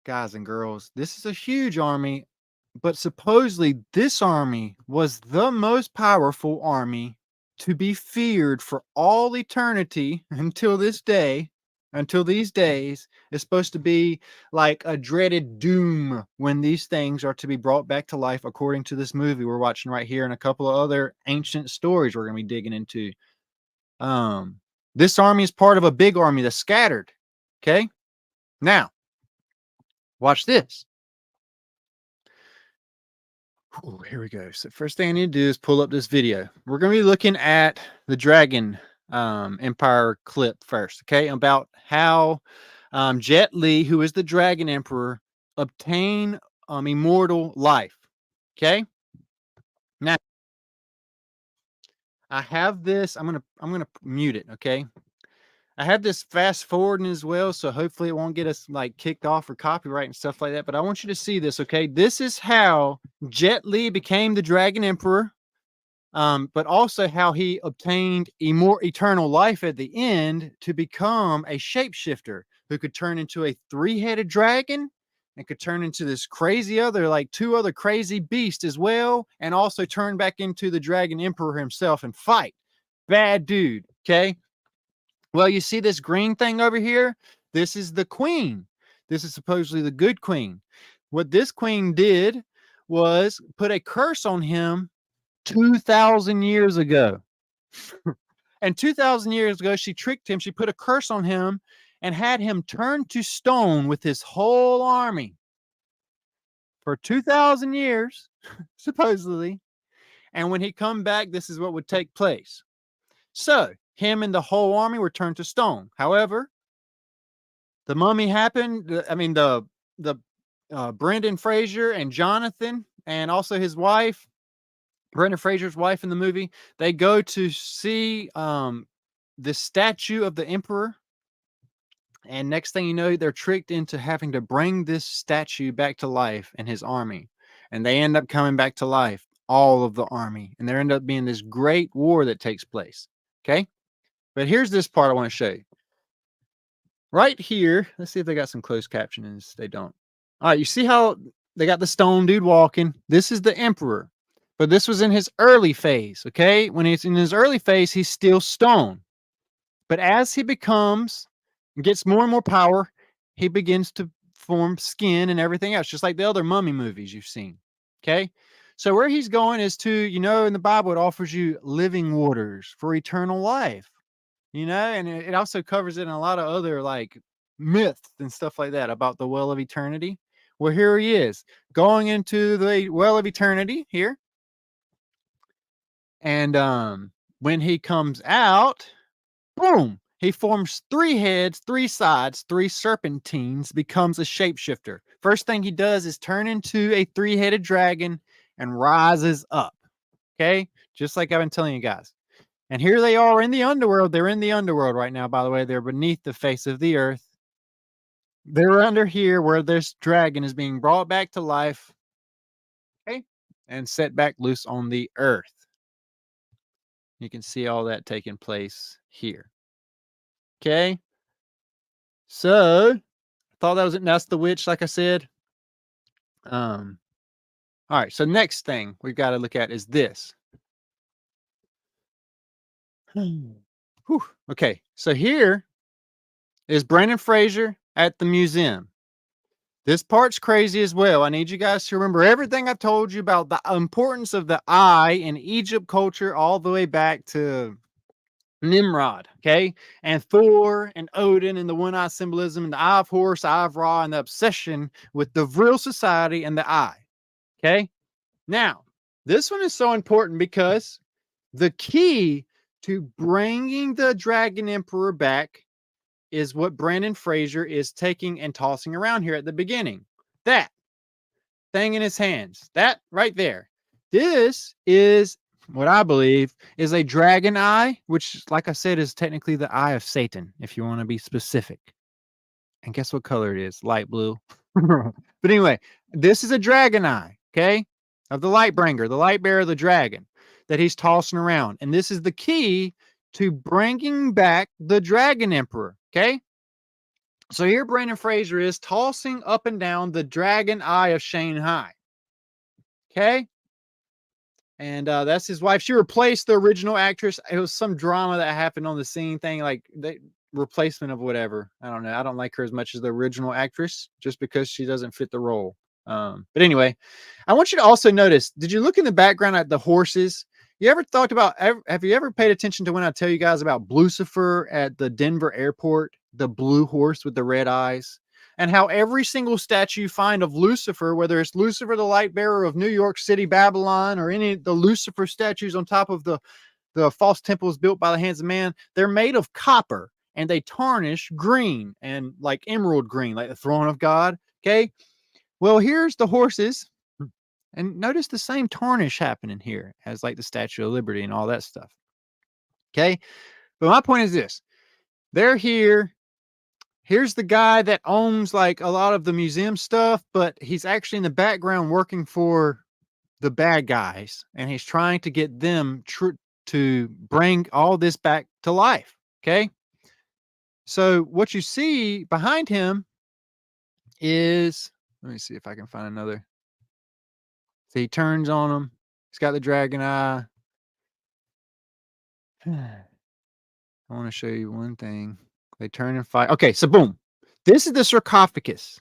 guys and girls. This is a huge army, but supposedly this army was the most powerful army to be feared for all eternity until this day, until these days. Is supposed to be like a dreaded doom when these things are to be brought back to life, according to this movie we're watching right here, and a couple of other ancient stories we're going to be digging into. This army is part of a big army that's scattered. Okay, now watch this. Ooh, here we go. So first thing I need to do is pull up this video. We're going to be looking at the Dragon Empire clip first, okay? About how Jet Li, who is the Dragon Emperor, obtained immortal life. Okay? Now, I have this. I'm gonna mute it, okay? I have this fast forwarding as well, so hopefully it won't get us like kicked off for copyright and stuff like that. But I want you to see this, okay? This is how Jet Li became the Dragon Emperor, but also how he obtained eternal life at the end to become a shapeshifter who could turn into a 3-headed dragon and could turn into this crazy other, like 2 other crazy beasts as well, and also turn back into the Dragon Emperor himself and fight. Bad dude, okay? Well, you see this green thing over here? This is the queen. This is supposedly the good queen. What this queen did was put a curse on him 2,000 years ago. And 2,000 years ago, she tricked him. She put a curse on him and had him turn to stone with his whole army for 2,000 years, supposedly. And when he come back, this is what would take place. So him and the whole army were turned to stone. However, the mummy happened. I mean, the Brendan Fraser and Jonathan, and also his wife, Brendan Fraser's wife in the movie, they go to see the statue of the emperor. And next thing you know, they're tricked into having to bring this statue back to life and his army. And they end up coming back to life, all of the army. And there end up being this great war that takes place. Okay? But here's this part I want to show you. Right here, let's see if they got some closed captionings. They don't. All right, you see how they got the stone dude walking? This is the emperor. But this was in his early phase, okay? When he's in his early phase, he's still stone. But as he becomes gets more and more power. He begins to form skin and everything else, just like the other mummy movies you've seen. Okay. So where he's going is to, in the Bible, it offers you living waters for eternal life, and it also covers it in a lot of other like myths and stuff like that about the well of eternity. Well, here he is going into the well of eternity here. And when he comes out, boom, he forms 3 heads, 3 sides, 3 serpentines, becomes a shapeshifter. First thing he does is turn into a 3-headed dragon and rises up. Okay? Just like I've been telling you guys. And here they are in the underworld. They're in the underworld right now, by the way. They're beneath the face of the earth. They're under here where this dragon is being brought back to life. Okay? And set back loose on the earth. You can see all that taking place here. Okay? So, I thought that was it. And that's the witch, like I said. All right. So next thing we've got to look at is this. Whew. Okay. So here is Brandon Fraser at the museum. This part's crazy as well. I need you guys to remember everything I've told you about the importance of the eye in Egypt culture all the way back to Nimrod, okay? And Thor and Odin and the one-eye symbolism and the eye of Horus, eye of Ra, and the obsession with the Vril society and the eye, okay? Now, this one is so important because the key to bringing the Dragon Emperor back is what Brandon Fraser is taking and tossing around here at the beginning. That thing in his hands, that right there. This is what I believe is a dragon eye, which, like I said, is technically the eye of Satan, if you want to be specific. And guess what color it is? Light blue. But anyway, this is a dragon eye, okay? Of the light bringer, the light bearer, the dragon that he's tossing around. And this is the key to bringing back the Dragon Emperor, okay? So here Brandon Fraser is tossing up and down the dragon eye of Shanghai, okay? And that's his wife. She replaced the original actress. It was some drama that happened on the scene thing, like the replacement of whatever. I don't know. I don't like her as much as the original actress just because she doesn't fit the role. But anyway, I want you to also notice, did you look in the background at the horses? You ever thought about, have you ever paid attention to when I tell you guys about Lucifer at the Denver airport, the blue horse with the red eyes? And how every single statue you find of Lucifer, whether it's Lucifer, the light bearer of New York City, Babylon, or any of the Lucifer statues on top of the false temples built by the hands of man, they're made of copper and they tarnish green and like emerald green, like the throne of God. Okay. Well, here's the horses. And notice the same tarnish happening here as like the Statue of Liberty and all that stuff. Okay. But my point is this. They're here. Here's the guy that owns like a lot of the museum stuff, but he's actually in the background working for the bad guys, and he's trying to get them to bring all this back to life. Okay. So what you see behind him is, let me see if I can find another. So he turns on him. He's got the dragon eye. I want to show you one thing. They turn and fight. Okay, so boom. This is the sarcophagus.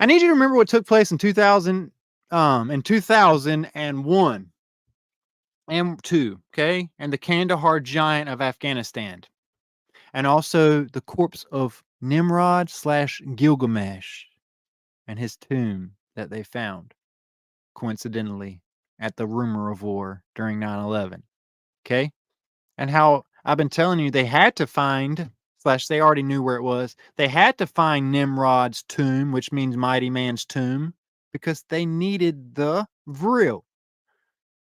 I need you to remember what took place in 2001 and 2, okay? And the Kandahar giant of Afghanistan. And also the corpse of Nimrod / Gilgamesh and his tomb that they found, coincidentally, at the rumor of war during 9/11, okay? And how I've been telling you they had to find / they already knew where it was. They had to find Nimrod's tomb, which means mighty man's tomb, because they needed the vril,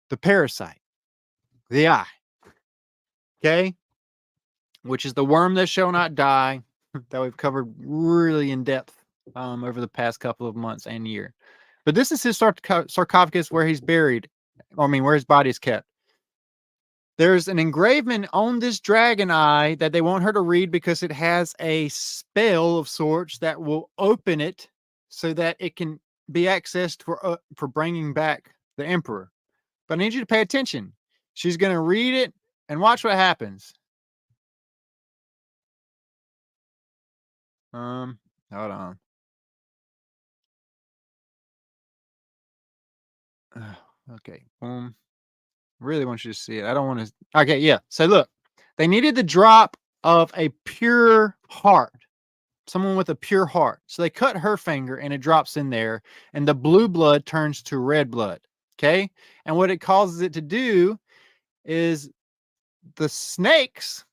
the parasite, the eye. Okay? Which is the worm that shall not die, that we've covered really in depth over the past couple of months and year. But this is his sarcophagus where he's buried. Where his body is kept. There's an engraving on this dragon eye that they want her to read because it has a spell of sorts that will open it so that it can be accessed for bringing back the emperor. But I need you to pay attention. She's going to read it and watch what happens. Hold on. Okay. Really want you to see it. I don't want to. Okay, yeah. So look, they needed the drop of a pure heart, someone with a pure heart. So they cut her finger and it drops in there, and the blue blood turns to red blood. Okay. And what it causes it to do is the snakes,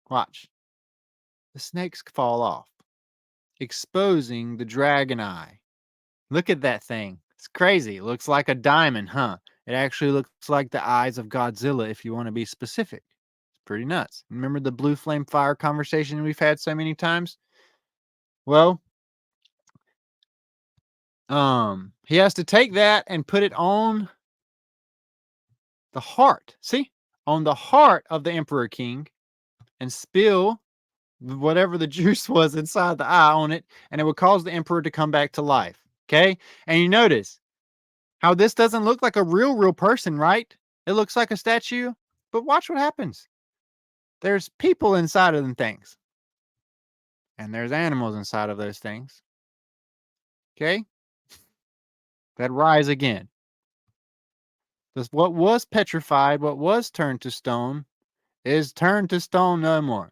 watch, the snakes fall off, exposing the dragon eye. Look at that thing. It's crazy. It looks like a diamond, huh? It actually looks like the eyes of Godzilla, if you want to be specific. It's pretty nuts. Remember the blue flame fire conversation we've had so many times? Well, he has to take that and put it on the heart. See? On the heart of the Emperor King and spill whatever the juice was inside the eye on it, and it would cause the Emperor to come back to life. Okay? And you notice how this doesn't look like a real person, right? It looks like a statue, but watch what happens. There's people inside of them things, and there's animals inside of those things. Okay? That rise again. This, what was petrified, what was turned to stone, is turned to stone no more.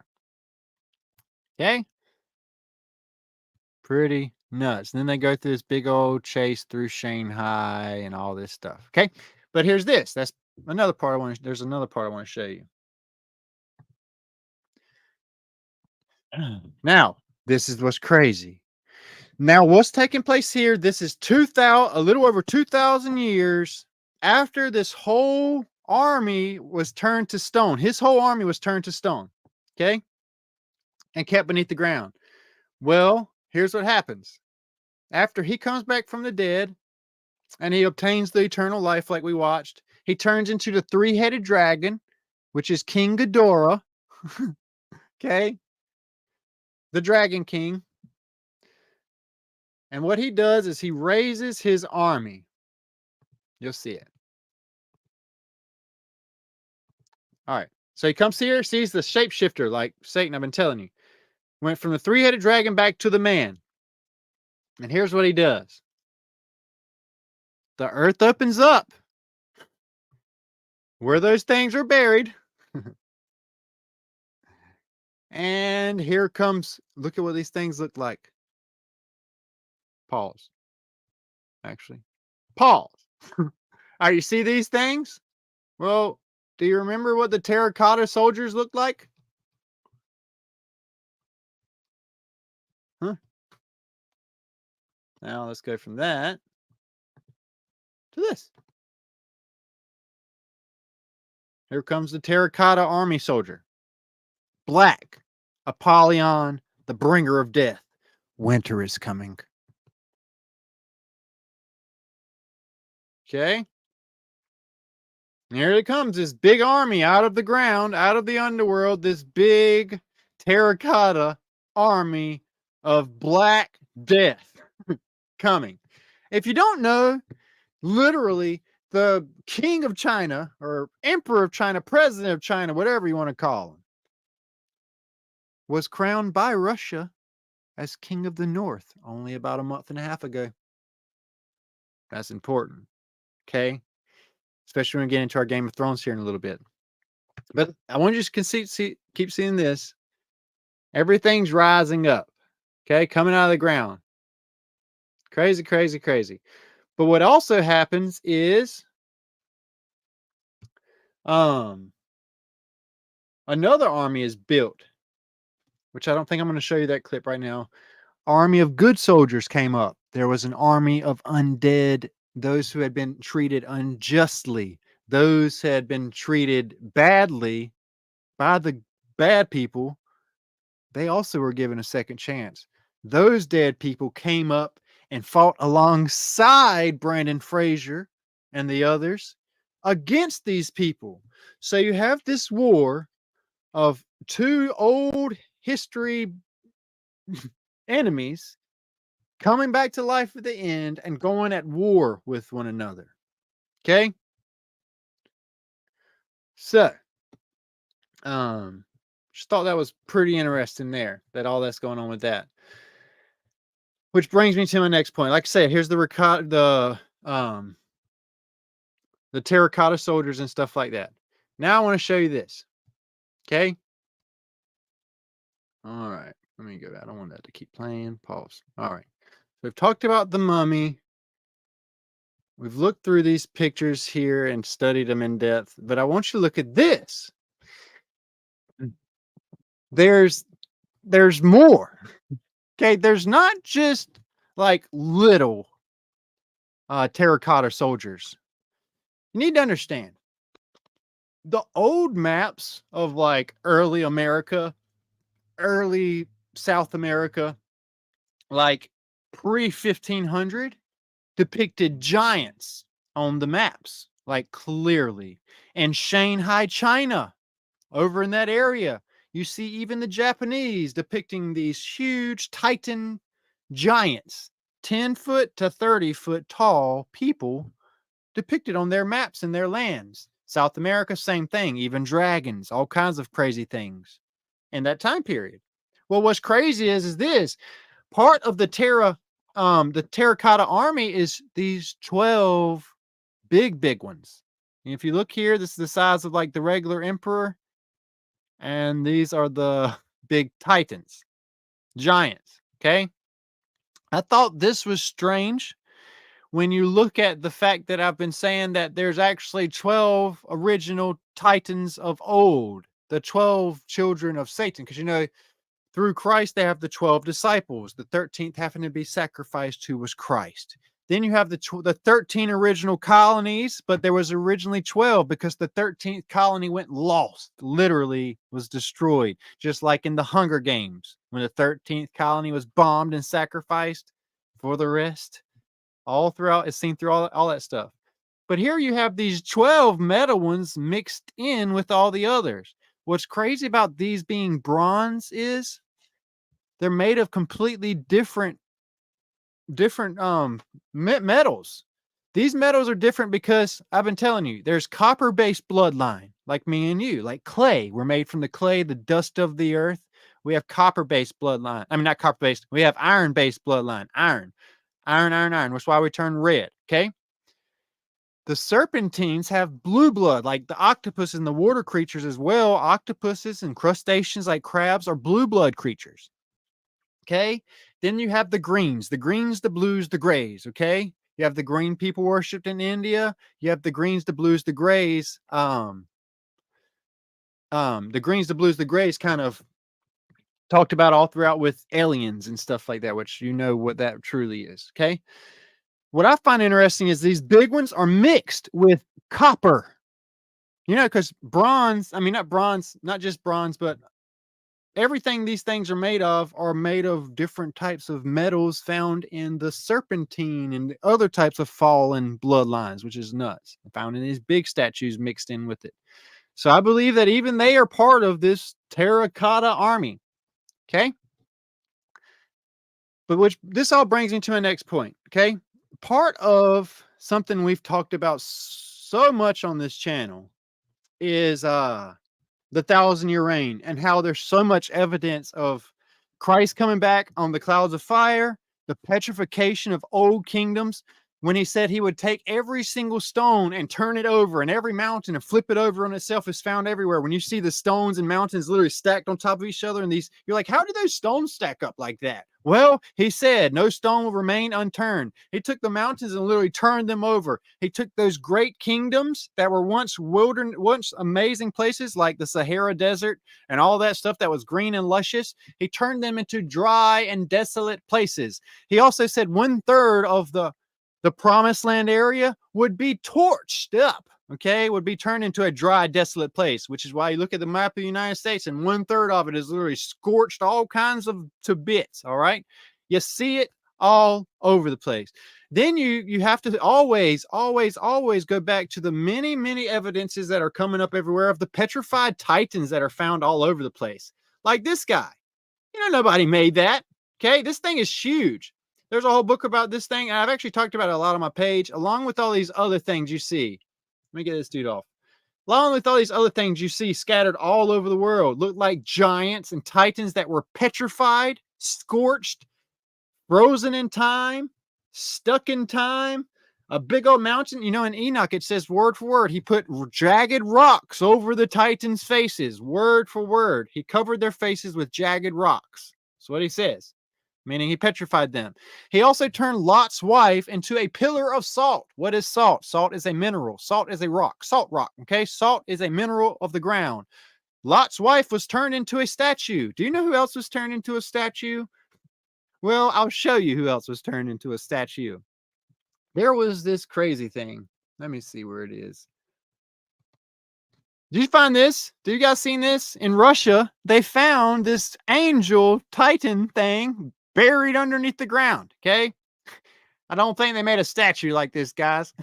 Okay? Pretty nuts. And then they go through this big old chase through Shanghai and all this stuff. Okay? But here's this. That's another part I want to, there's another part I want to show you. Now, this is what's crazy. Now, what's taking place here? This is 2,000, a little over 2,000 years after this whole army was turned to stone. His whole army was turned to stone, okay, and kept beneath the ground. Well, here's what happens. After he comes back from the dead and he obtains the eternal life like we watched, he turns into the three-headed dragon, which is King Ghidorah, okay, the Dragon King. And what he does is he raises his army. You'll see it. All right. So he comes here, sees the shapeshifter, like Satan, I've been telling you. Went from the three-headed dragon back to the man. And here's what he does. The earth opens up where those things are buried. And here comes, look at what these things look like. Pause. Actually. Pause. All right, you see these things? Well, do you remember what the terracotta soldiers looked like? Huh? Now let's go from that to this. Here comes the terracotta army soldier. Black. Apollyon, the bringer of death. Winter is coming. Okay. Here it comes, this big army out of the ground, out of the underworld, this big terracotta army of black death coming. If you don't know, literally, the king of China or emperor of China, president of China, whatever you want to call him, was crowned by Russia as king of the North only about a month and a half ago. That's important. Okay. Especially when we get into our Game of Thrones here in a little bit. But I want you to keep seeing this. Everything's rising up. Okay. Coming out of the ground. Crazy, crazy, crazy. But what also happens is another army is built, which I don't think I'm going to show you that clip right now. Army of good soldiers came up. There was an army of undead, those who had been treated unjustly, those who had been treated badly by the bad people. They also were given a second chance. Those dead people came up and fought alongside Brandon Fraser and the others against these people. So you have this war of two old history enemies coming back to life at the end and going at war with one another. Okay? So, just thought that was pretty interesting there, that all that's going on with that. Which brings me to my next point. Like I said, here's the terracotta soldiers and stuff like that. Now I want to show you this. Okay. All right. Let me go. I don't want that to keep playing. Pause. All right. So we've talked about the mummy. We've looked through these pictures here and studied them in depth, but I want you to look at this. There's more. Okay, there's not just like little terracotta soldiers. You need to understand the old maps of like early America, early South America, like pre 1500, depicted giants on the maps, like clearly. And Shanghai, China, over in that area, you see even the Japanese depicting these huge Titan giants, 10-foot to 30-foot tall people depicted on their maps in their lands. South America, same thing, even dragons, all kinds of crazy things in that time period. Well, what's crazy is this part of the terracotta army is these 12 big ones. And if you look here, this is the size of like the regular emperor. And these are the big titans, giants. Okay. I thought this was strange when you look at the fact that I've been saying that there's actually 12 original titans of old, the 12 children of Satan. Because, you know, through Christ, they have the 12 disciples. The 13th having to be sacrificed to was Christ. Then you have the 13 original colonies, but there was originally 12 because the 13th colony went lost, literally was destroyed, just like in the Hunger Games when the 13th colony was bombed and sacrificed for the rest. All throughout, it's seen through all that stuff. But here you have these 12 meta ones mixed in with all the others. What's crazy about these being bronze is they're made of completely different metals. These metals are different because I've been telling you, there's copper-based bloodline, like me and you, like clay. We're made from the clay, the dust of the earth. We have copper-based bloodline. I mean, not copper-based. We have iron-based bloodline. Iron, which is why we turn red. Okay. The serpentines have blue blood, like the octopus and the water creatures as well. Octopuses and crustaceans like crabs are blue blood creatures. Okay. Then you have the greens, the blues, the grays. Okay. You have the green people worshipped in India. You have the greens, the blues, the grays. The greens, the blues, the grays kind of talked about all throughout with aliens and stuff like that, which you know what that truly is. Okay. What I find interesting is these big ones are mixed with copper. You know, because bronze, I mean, not just bronze, but everything these things are made of different types of metals found in the serpentine and the other types of fallen bloodlines, which is nuts. Found in these big statues mixed in with it. So I believe that even they are part of this terracotta army. Okay. But this all brings me to my next point. Okay. Part of something we've talked about so much on this channel is the 1,000-year reign and how there's so much evidence of Christ coming back on the clouds of fire, the petrification of old kingdoms, when he said he would take every single stone and turn it over, and every mountain and flip it over on itself is found everywhere. When you see the stones and mountains literally stacked on top of each other, and these, you're like, how do those stones stack up like that? Well, he said, no stone will remain unturned. He took the mountains and literally turned them over. He took those great kingdoms that were once amazing places like the Sahara Desert and all that stuff that was green and luscious. He turned them into dry and desolate places. He also said 1/3 of the promised land area would be torched up, okay, would be turned into a dry, desolate place, which is why you look at the map of the United States and 1/3 of it is literally scorched all kinds of to bits. All right. You see it all over the place. Then you have to always go back to the many evidences that are coming up everywhere of the petrified titans that are found all over the place. Like this guy. You know, nobody made that. Okay. This thing is huge. There's a whole book about this thing. And I've actually talked about it a lot on my page, along with all these other things you see. Let me get this dude off. Along with all these other things you see scattered all over the world, look like giants and titans that were petrified, scorched, frozen in time, stuck in time, a big old mountain. You know, in Enoch, it says word for word, he put jagged rocks over the Titans' faces, word for word. He covered their faces with jagged rocks. That's what he says, meaning he petrified them. He also turned Lot's wife into a pillar of salt. What is salt? Salt is a mineral. Salt is a rock. Salt rock, okay? Salt is a mineral of the ground. Lot's wife was turned into a statue. Do you know who else was turned into a statue? Well, I'll show you who else was turned into a statue. There was this crazy thing. Let me see where it is. Did you find this? Did you guys seen this? In Russia, they found this angel Titan thing buried underneath the ground. Okay. I don't think they made a statue like this, guys.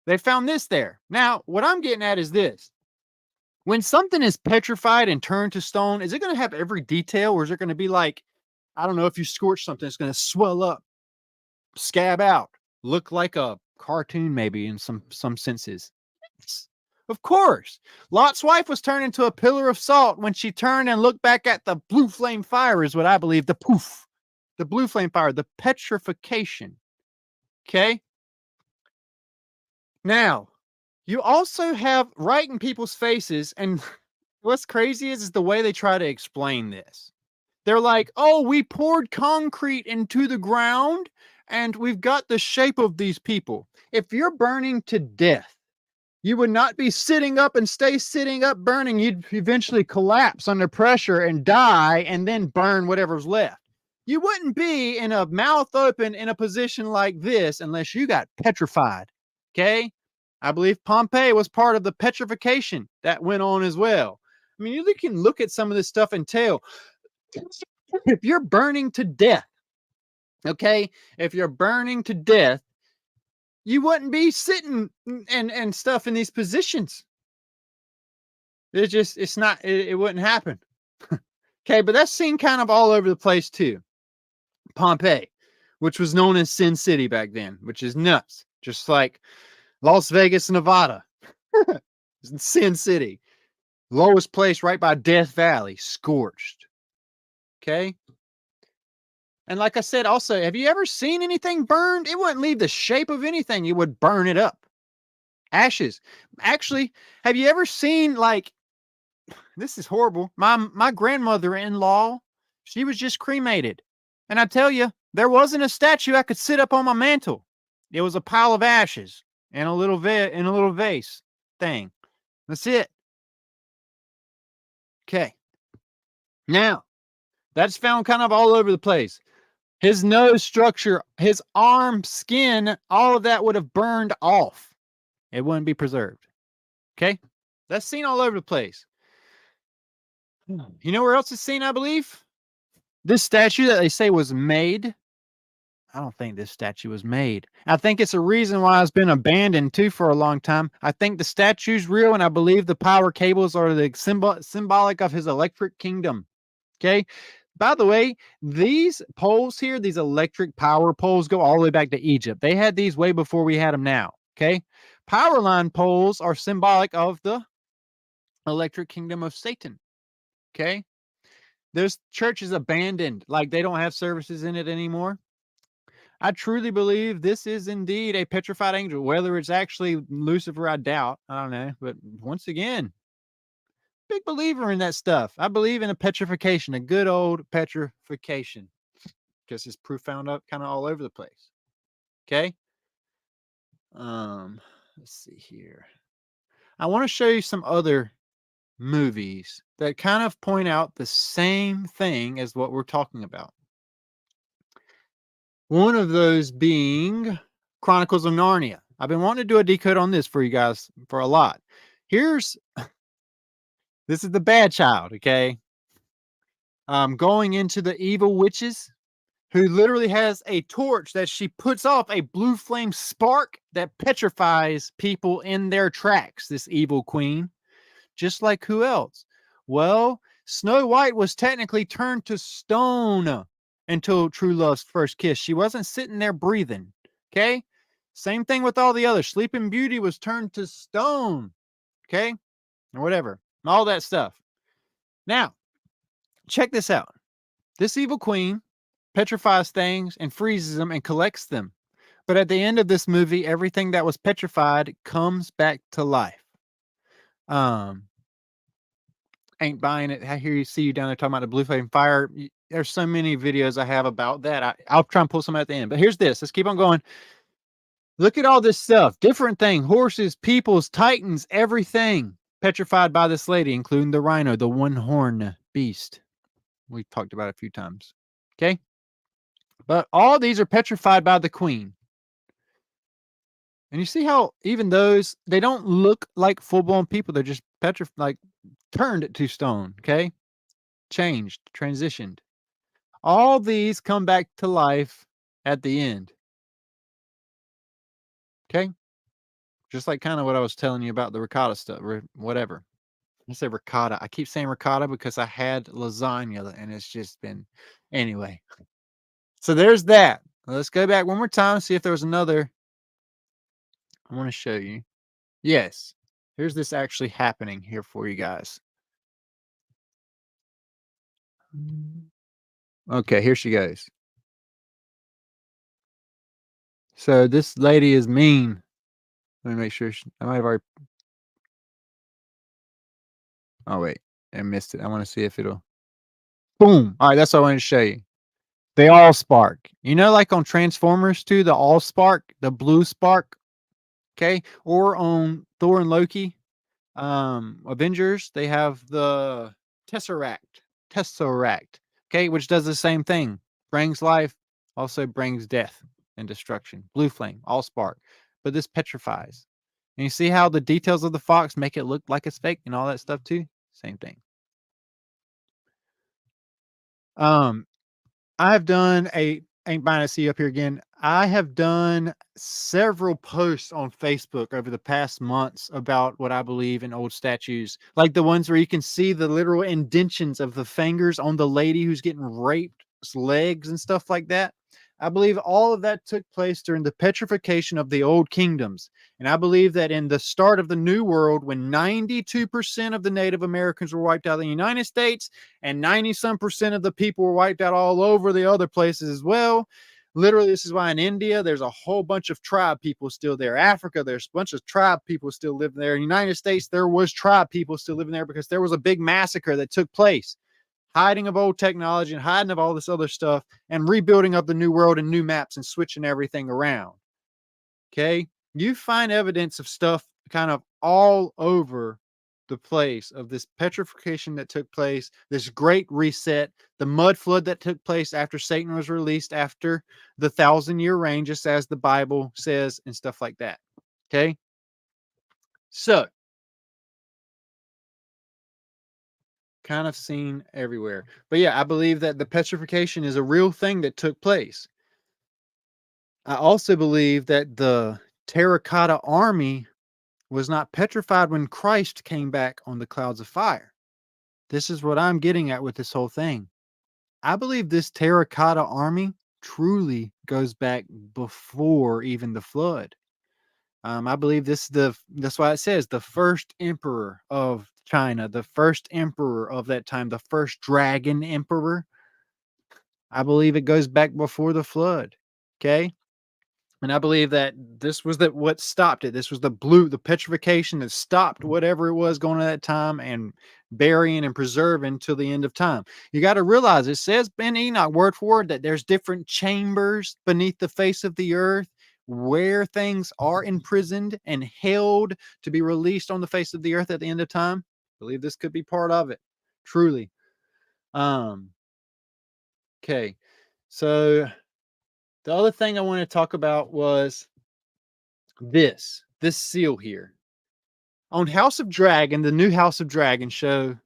They found this there. Now, what I'm getting at is this. When something is petrified and turned to stone, is it going to have every detail, or is it going to be like, I don't know, if you scorch something, it's going to swell up, scab out, look like a cartoon maybe in some senses? Yes, of course. Lot's wife was turned into a pillar of salt when she turned and looked back at the blue flame fire, is what I believe. The poof, the blue flame fire, the petrification. Okay. Now, you also have right in people's faces, and what's crazy is the way they try to explain this. They're like, oh, we poured concrete into the ground and we've got the shape of these people. If you're burning to death, you would not be sitting up and stay sitting up burning. You'd eventually collapse under pressure and die and then burn whatever's left. You wouldn't be in a mouth open in a position like this unless you got petrified. Okay. I believe Pompeii was part of the petrification that went on as well. I mean, you can look at some of this stuff and tell. If you're burning to death, okay, if you're burning to death, you wouldn't be sitting and stuff in these positions. It wouldn't happen. Okay, but that's seen kind of all over the place too. Pompeii, which was known as Sin City back then, which is nuts. Just like Las Vegas, Nevada. Sin City. Lowest place right by Death Valley, scorched. Okay. And like I said, also, have you ever seen anything burned? It wouldn't leave the shape of anything. You would burn it up. Ashes. Actually, have you ever seen, like, this is horrible. My grandmother-in-law, she was just cremated. And I tell you, there wasn't a statue I could sit up on my mantle. It was a pile of ashes and a little vase thing. That's it. Okay. Now, that's found kind of all over the place. His nose structure, his arm skin, all of that would have burned off. It wouldn't be preserved. Okay? That's seen all over the place. You know where else it's seen, I believe? This statue that they say was made. I don't think this statue was made. I think it's a reason why it's been abandoned too for a long time. I think the statue's real, and I believe the power cables are the symbolic of his electric kingdom. Okay? By the way, these poles here, these electric power poles, go all the way back to Egypt. They had these way before we had them now. Okay. Power line poles are symbolic of the electric kingdom of Satan. Okay. This church is abandoned. Like they don't have services in it anymore. I truly believe this is indeed a petrified angel. Whether it's actually Lucifer, I doubt. I don't know. But once again, big believer in that stuff. I believe in a petrification, a good old petrification, because it's proof found up kind of all over the place. Okay. Let's see here. I want to show you some other movies that kind of point out the same thing as what we're talking about. One of those being Chronicles of Narnia. I've been wanting to do a decode on this for you guys for a lot. This is the bad child, okay? Going into the evil witches, who literally has a torch that she puts off a blue flame spark that petrifies people in their tracks, this evil queen. Just like who else? Well, Snow White was technically turned to stone until True Love's first kiss. She wasn't sitting there breathing, okay? Same thing with all the others. Sleeping Beauty was turned to stone, okay? Or whatever. All that stuff. Now, check this out. This evil queen petrifies things and freezes them and collects them. But at the end of this movie, everything that was petrified comes back to life. Um, ain't buying it. I hear you see you down there talking about the blue flame fire. There's so many videos I have about that. I'll try and pull some at the end. But here's this. Let's keep on going. Look at all this stuff. Different thing. Horses, peoples, titans, everything petrified by this lady, including the rhino, the one-horn beast. We've talked about it a few times. Okay? But all these are petrified by the queen. And you see how even those, they don't look like full-blown people. They're just petrified, like turned to stone. Okay? Changed, transitioned. All these come back to life at the end. Okay? Just like kind of what I was telling you about the ricotta stuff, or whatever. I say ricotta. I keep saying ricotta because I had lasagna and it's just been, anyway. So there's that. Let's go back one more time, see if there was another. I want to show you. Yes. Here's this actually happening here for you guys. Okay, here she goes. So this lady is mean. Let me make sure I might have already. Oh wait, I missed it. I want to see if it'll. Boom. All right, that's what I wanted to show you. They all spark. You know, like on Transformers 2, the all spark, the blue spark. Okay, or on Thor and Loki, Avengers, they have the Tesseract. Okay, which does the same thing. Brings life, also brings death and destruction. Blue flame, all spark, but this petrifies. And you see how the details of the fox make it look like it's fake and all that stuff too? Same thing. I have done ain't buying to see you up here again. I have done several posts on Facebook over the past months about what I believe in old statues, like the ones where you can see the literal indentions of the fingers on the lady who's getting raped, legs and stuff like that. I believe all of that took place during the petrification of the old kingdoms. And I believe that in the start of the New World, when 92% of the Native Americans were wiped out in the United States, and 90 some percent of the people were wiped out all over the other places as well. Literally, this is why in India, there's a whole bunch of tribe people still there. Africa, there's a bunch of tribe people still living there. In the United States, there was tribe people still living there because there was a big massacre that took place. Hiding of old technology and hiding of all this other stuff and rebuilding of the new world and new maps and switching everything around. Okay. You find evidence of stuff kind of all over the place of this petrification that took place, this great reset, the mud flood that took place after Satan was released after the 1,000-year reign, just as the Bible says, and stuff like that. Okay. So, kind of seen everywhere. But yeah, I believe that the petrification is a real thing that took place. I also believe that the terracotta army was not petrified when Christ came back on the clouds of fire. This is what I'm getting at with this whole thing. I believe this terracotta army truly goes back before even the flood. I believe that's why it says the first emperor of China, the first emperor of that time, the first dragon emperor. I believe it goes back before the flood. Okay. And I believe that this was what stopped it. This was the petrification that stopped whatever it was going on at that time and burying and preserving till the end of time. You got to realize it says in Enoch, word for word, that there's different chambers beneath the face of the earth where things are imprisoned and held to be released on the face of the earth at the end of time. I believe this could be part of it. Truly. Okay. So the other thing I want to talk about was this seal here. On House of Dragon, the new House of Dragon show,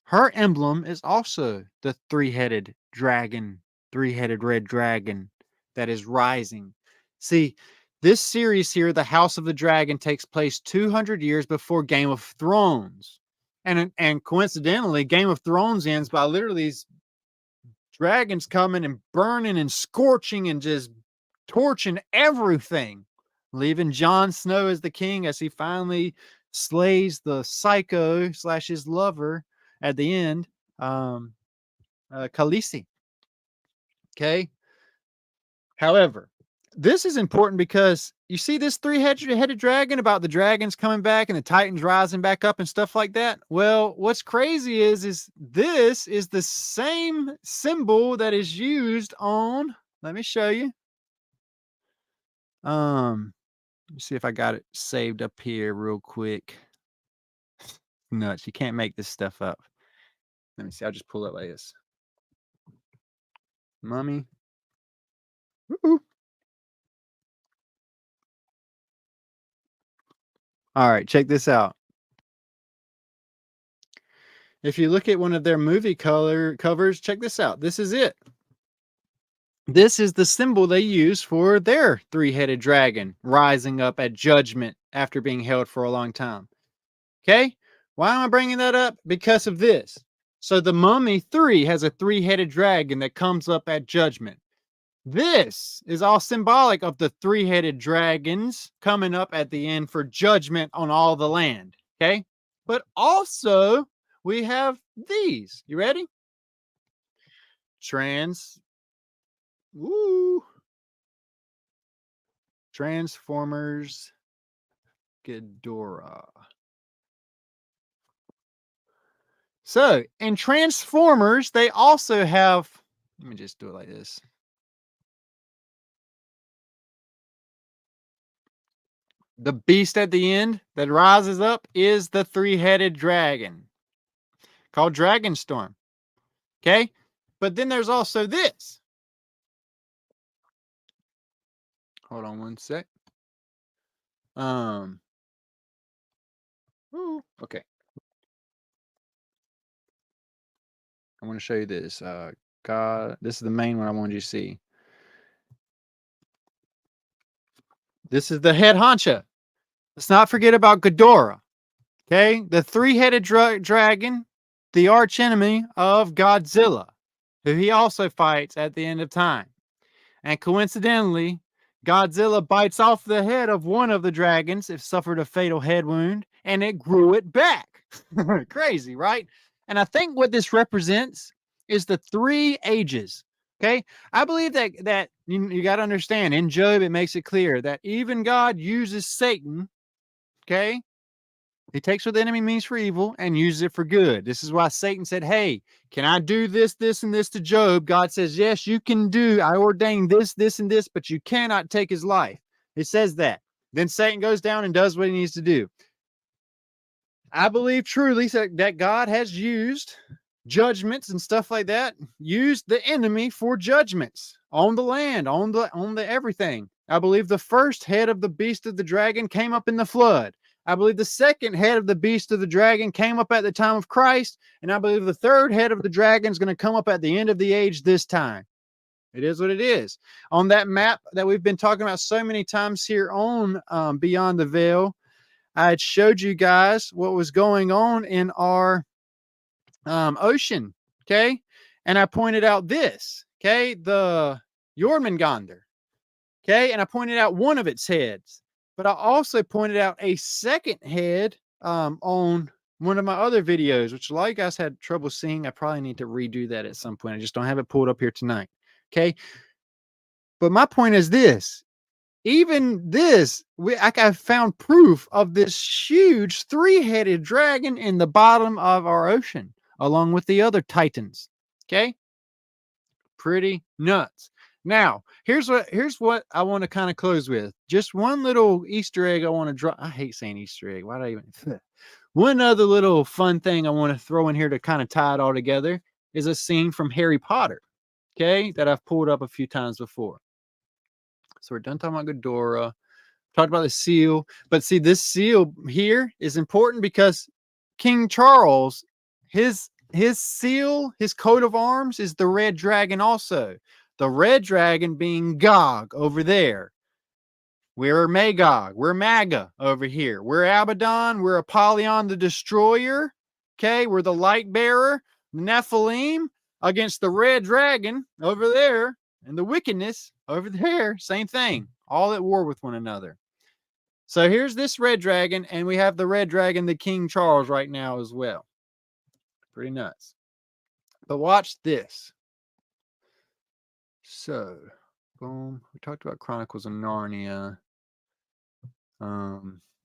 her emblem is also the three-headed dragon, three-headed red dragon that is rising. See, this series here, the House of the Dragon, takes place 200 years before Game of Thrones. And coincidentally, Game of Thrones ends by literally these dragons coming and burning and scorching and just torching everything, leaving Jon Snow as the king as he finally slays the psycho / his lover at the end, Khaleesi. Okay. However, this is important because you see this three-headed dragon about the dragons coming back and the titans rising back up and stuff like that. Well, what's crazy is this is the same symbol that is used on, let me show you. Let me see if I got it saved up here real quick. Nuts. You can't make this stuff up. Let me see. I'll just pull it like this. Mummy. Woo-hoo. All right, check this out. If you look at one of their movie covers, check this out. This is it. This is the symbol they use for their three-headed dragon rising up at judgment after being held for a long time. Okay? Why am I bringing that up? Because of this. So the Mummy 3 has a three-headed dragon that comes up at judgment. This is all symbolic of the three-headed dragons coming up at the end for judgment on all the land. Okay? But also, we have these. You ready? Transformers Ghidorah. So, in Transformers, they also have, let me just do it like this. The beast at the end that rises up is the three-headed dragon called Dragonstorm. Okay? But then there's also this. Hold on one sec. Okay. I want to show you this. This is the main one I wanted you to see. This is the head honcho. Let's not forget about Ghidorah. Okay? The three-headed dragon, the arch enemy of Godzilla, who he also fights at the end of time. And coincidentally, Godzilla bites off the head of one of the dragons. It suffered a fatal head wound, and it grew it back. Crazy, right? And I think what this represents is the three ages. Okay, I believe that you got to understand. In Job, it makes it clear that even God uses Satan. Okay, he takes what the enemy means for evil and uses it for good. This is why Satan said, hey, can I do this, this, and this to Job? God says, yes, you can do. I ordained this, this, and this, but you cannot take his life. It says that. Then Satan goes down and does what he needs to do. I believe truly that God has used judgments and stuff like that, used the enemy for judgments on the land, on the everything. I believe the first head of the beast of the dragon came up in the flood. I believe the second head of the beast of the dragon came up at the time of Christ. And I believe the third head of the dragon is going to come up at the end of the age this time. It is what it is. On that map that we've been talking about so many times here on Beyond the Veil, I had showed you guys what was going on in our ocean. Okay. And I pointed out this. Okay. The Jormungandr. Okay. And I pointed out one of its heads. But I also pointed out a second head on one of my other videos, which a lot of you guys had trouble seeing. I probably need to redo that at some point. I just don't have it pulled up here tonight. Okay. But my point is this. Even this, I found proof of this huge three-headed dragon in the bottom of our ocean, along with the other titans. Okay. Pretty nuts. Now, here's what I want to kind of close with. Just one little Easter egg I want to drop. I hate saying Easter egg. Why do I even? One other little fun thing I want to throw in here to kind of tie it all together is a scene from Harry Potter. Okay, that I've pulled up a few times before. So we're done talking about Ghidorah. Talked about the seal, but see, this seal here is important because King Charles, his seal, his coat of arms is the red dragon also. The red dragon being Gog over there. We're Magog. We're Maga over here. We're Abaddon. We're Apollyon the Destroyer. Okay, we're the light bearer, the Nephilim against the red dragon over there, and the wickedness over there. Same thing. All at war with one another. So here's this red dragon, and we have the red dragon, the King Charles, right now as well. Pretty nuts. But watch this. So, boom. We talked about Chronicles of Narnia. I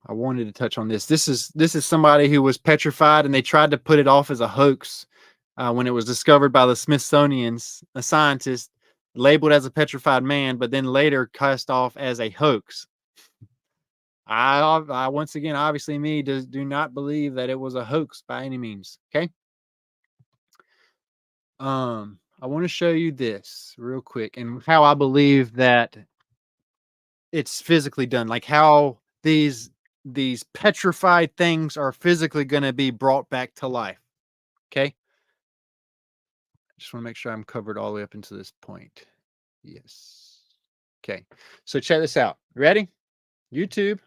wanted to touch on this. This is somebody who was petrified, and they tried to put it off as a hoax when it was discovered by the Smithsonian's a scientist, labeled as a petrified man, but then later cast off as a hoax. I once again, obviously, do not believe that it was a hoax by any means. Okay. I want to show you this real quick and how I believe that it's physically done, like how these petrified things are physically going to be brought back to life. Okay. Just want to make sure I'm covered all the way up into this point. Yes. Okay. So check this out. Ready? YouTube.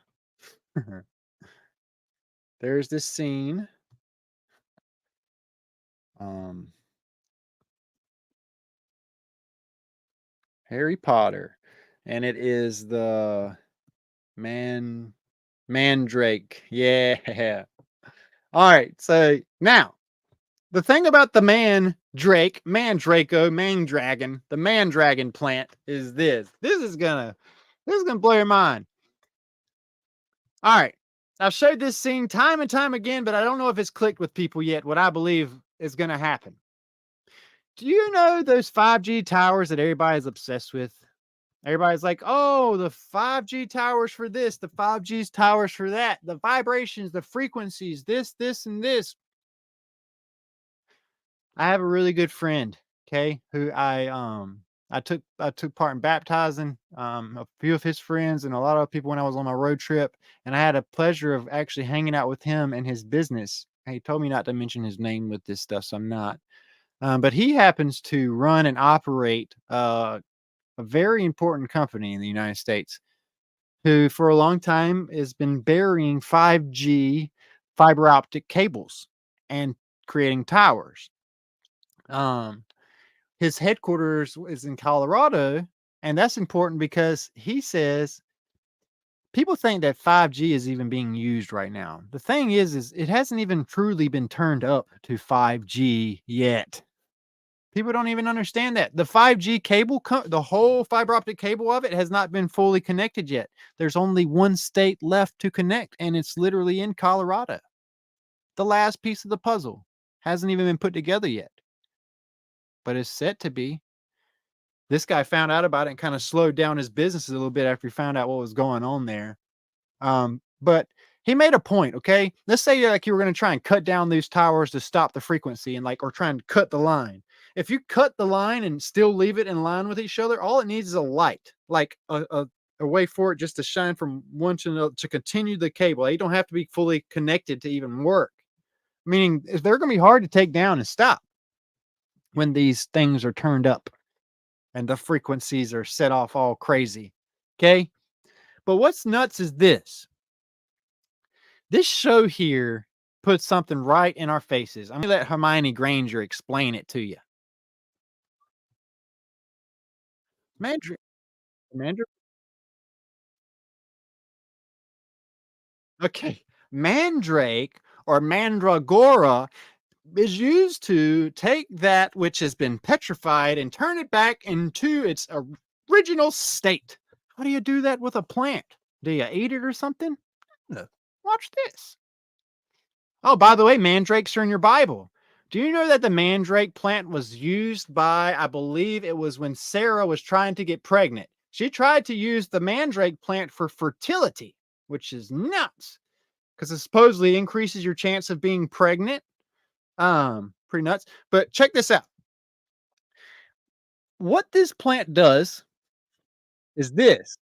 There's this scene. Harry Potter. And it is the Mandrake. Yeah. All right. So now the thing about the Mandrago, Mandragon, the Mandragon plant is this. This is gonna blow your mind. All right. I've showed this scene time and time again, but I don't know if it's clicked with people yet, what I believe is gonna happen. Do you know those 5G towers that everybody's obsessed with? Everybody's like, oh, the 5G towers for this, the 5G towers for that, the vibrations, the frequencies, this, and this. I have a really good friend, okay, who I took part in baptizing a few of his friends and a lot of people when I was on my road trip, and I had a pleasure of actually hanging out with him and his business. He told me not to mention his name with this stuff, so I'm not. But he happens to run and operate a very important company in the United States, who for a long time has been burying 5G fiber optic cables and creating towers. Um, his headquarters is in Colorado, and that's important because he says people think that 5G is even being used right now. The thing is it hasn't even truly been turned up to 5G yet. People don't even understand that. The 5G cable, the whole fiber optic cable of it has not been fully connected yet. There's only one state left to connect, and it's literally in Colorado. The last piece of the puzzle hasn't even been put together yet, but it's set to be. This guy found out about it and kind of slowed down his business a little bit after he found out what was going on there. But he made a point. Okay, let's say like you were going to try and cut down these towers to stop the frequency and or trying to cut the line. If you cut the line and still leave it in line with each other, all it needs is a light, like a way for it just to shine from one to another to continue the cable. You don't have to be fully connected to even work. Meaning, they're going to be hard to take down and stop when these things are turned up and the frequencies are set off all crazy. Okay. But what's nuts is this. This show here puts something right in our faces. I'm going to let Hermione Granger explain it to you. Mandrake. Okay. Mandrake or mandragora is used to take that which has been petrified and turn it back into its original state. How do you do that with a plant? Do you eat it or something? No. Watch this. Oh, by the way, mandrakes are in your Bible. Do you know that the mandrake plant was used by, I believe it was when Sarah was trying to get pregnant? She tried to use the mandrake plant for fertility, which is nuts because it supposedly increases your chance of being pregnant. Pretty nuts. But check this out. What this plant does is this.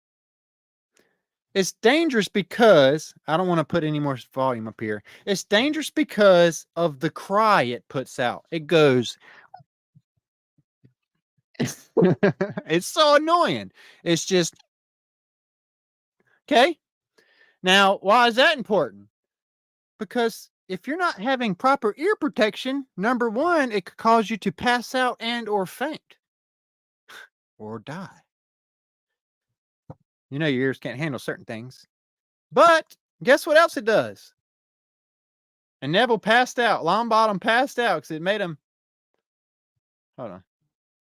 It's dangerous because I don't want to put any more volume up here. It's dangerous because of the cry it puts out. It goes, it's so annoying. It's just, okay. Now, why is that important? Because if you're not having proper ear protection, number one, it could cause you to pass out and or faint or die. You know, your ears can't handle certain things. But guess what else it does? And Neville passed out. Longbottom passed out because it made him. Hold on.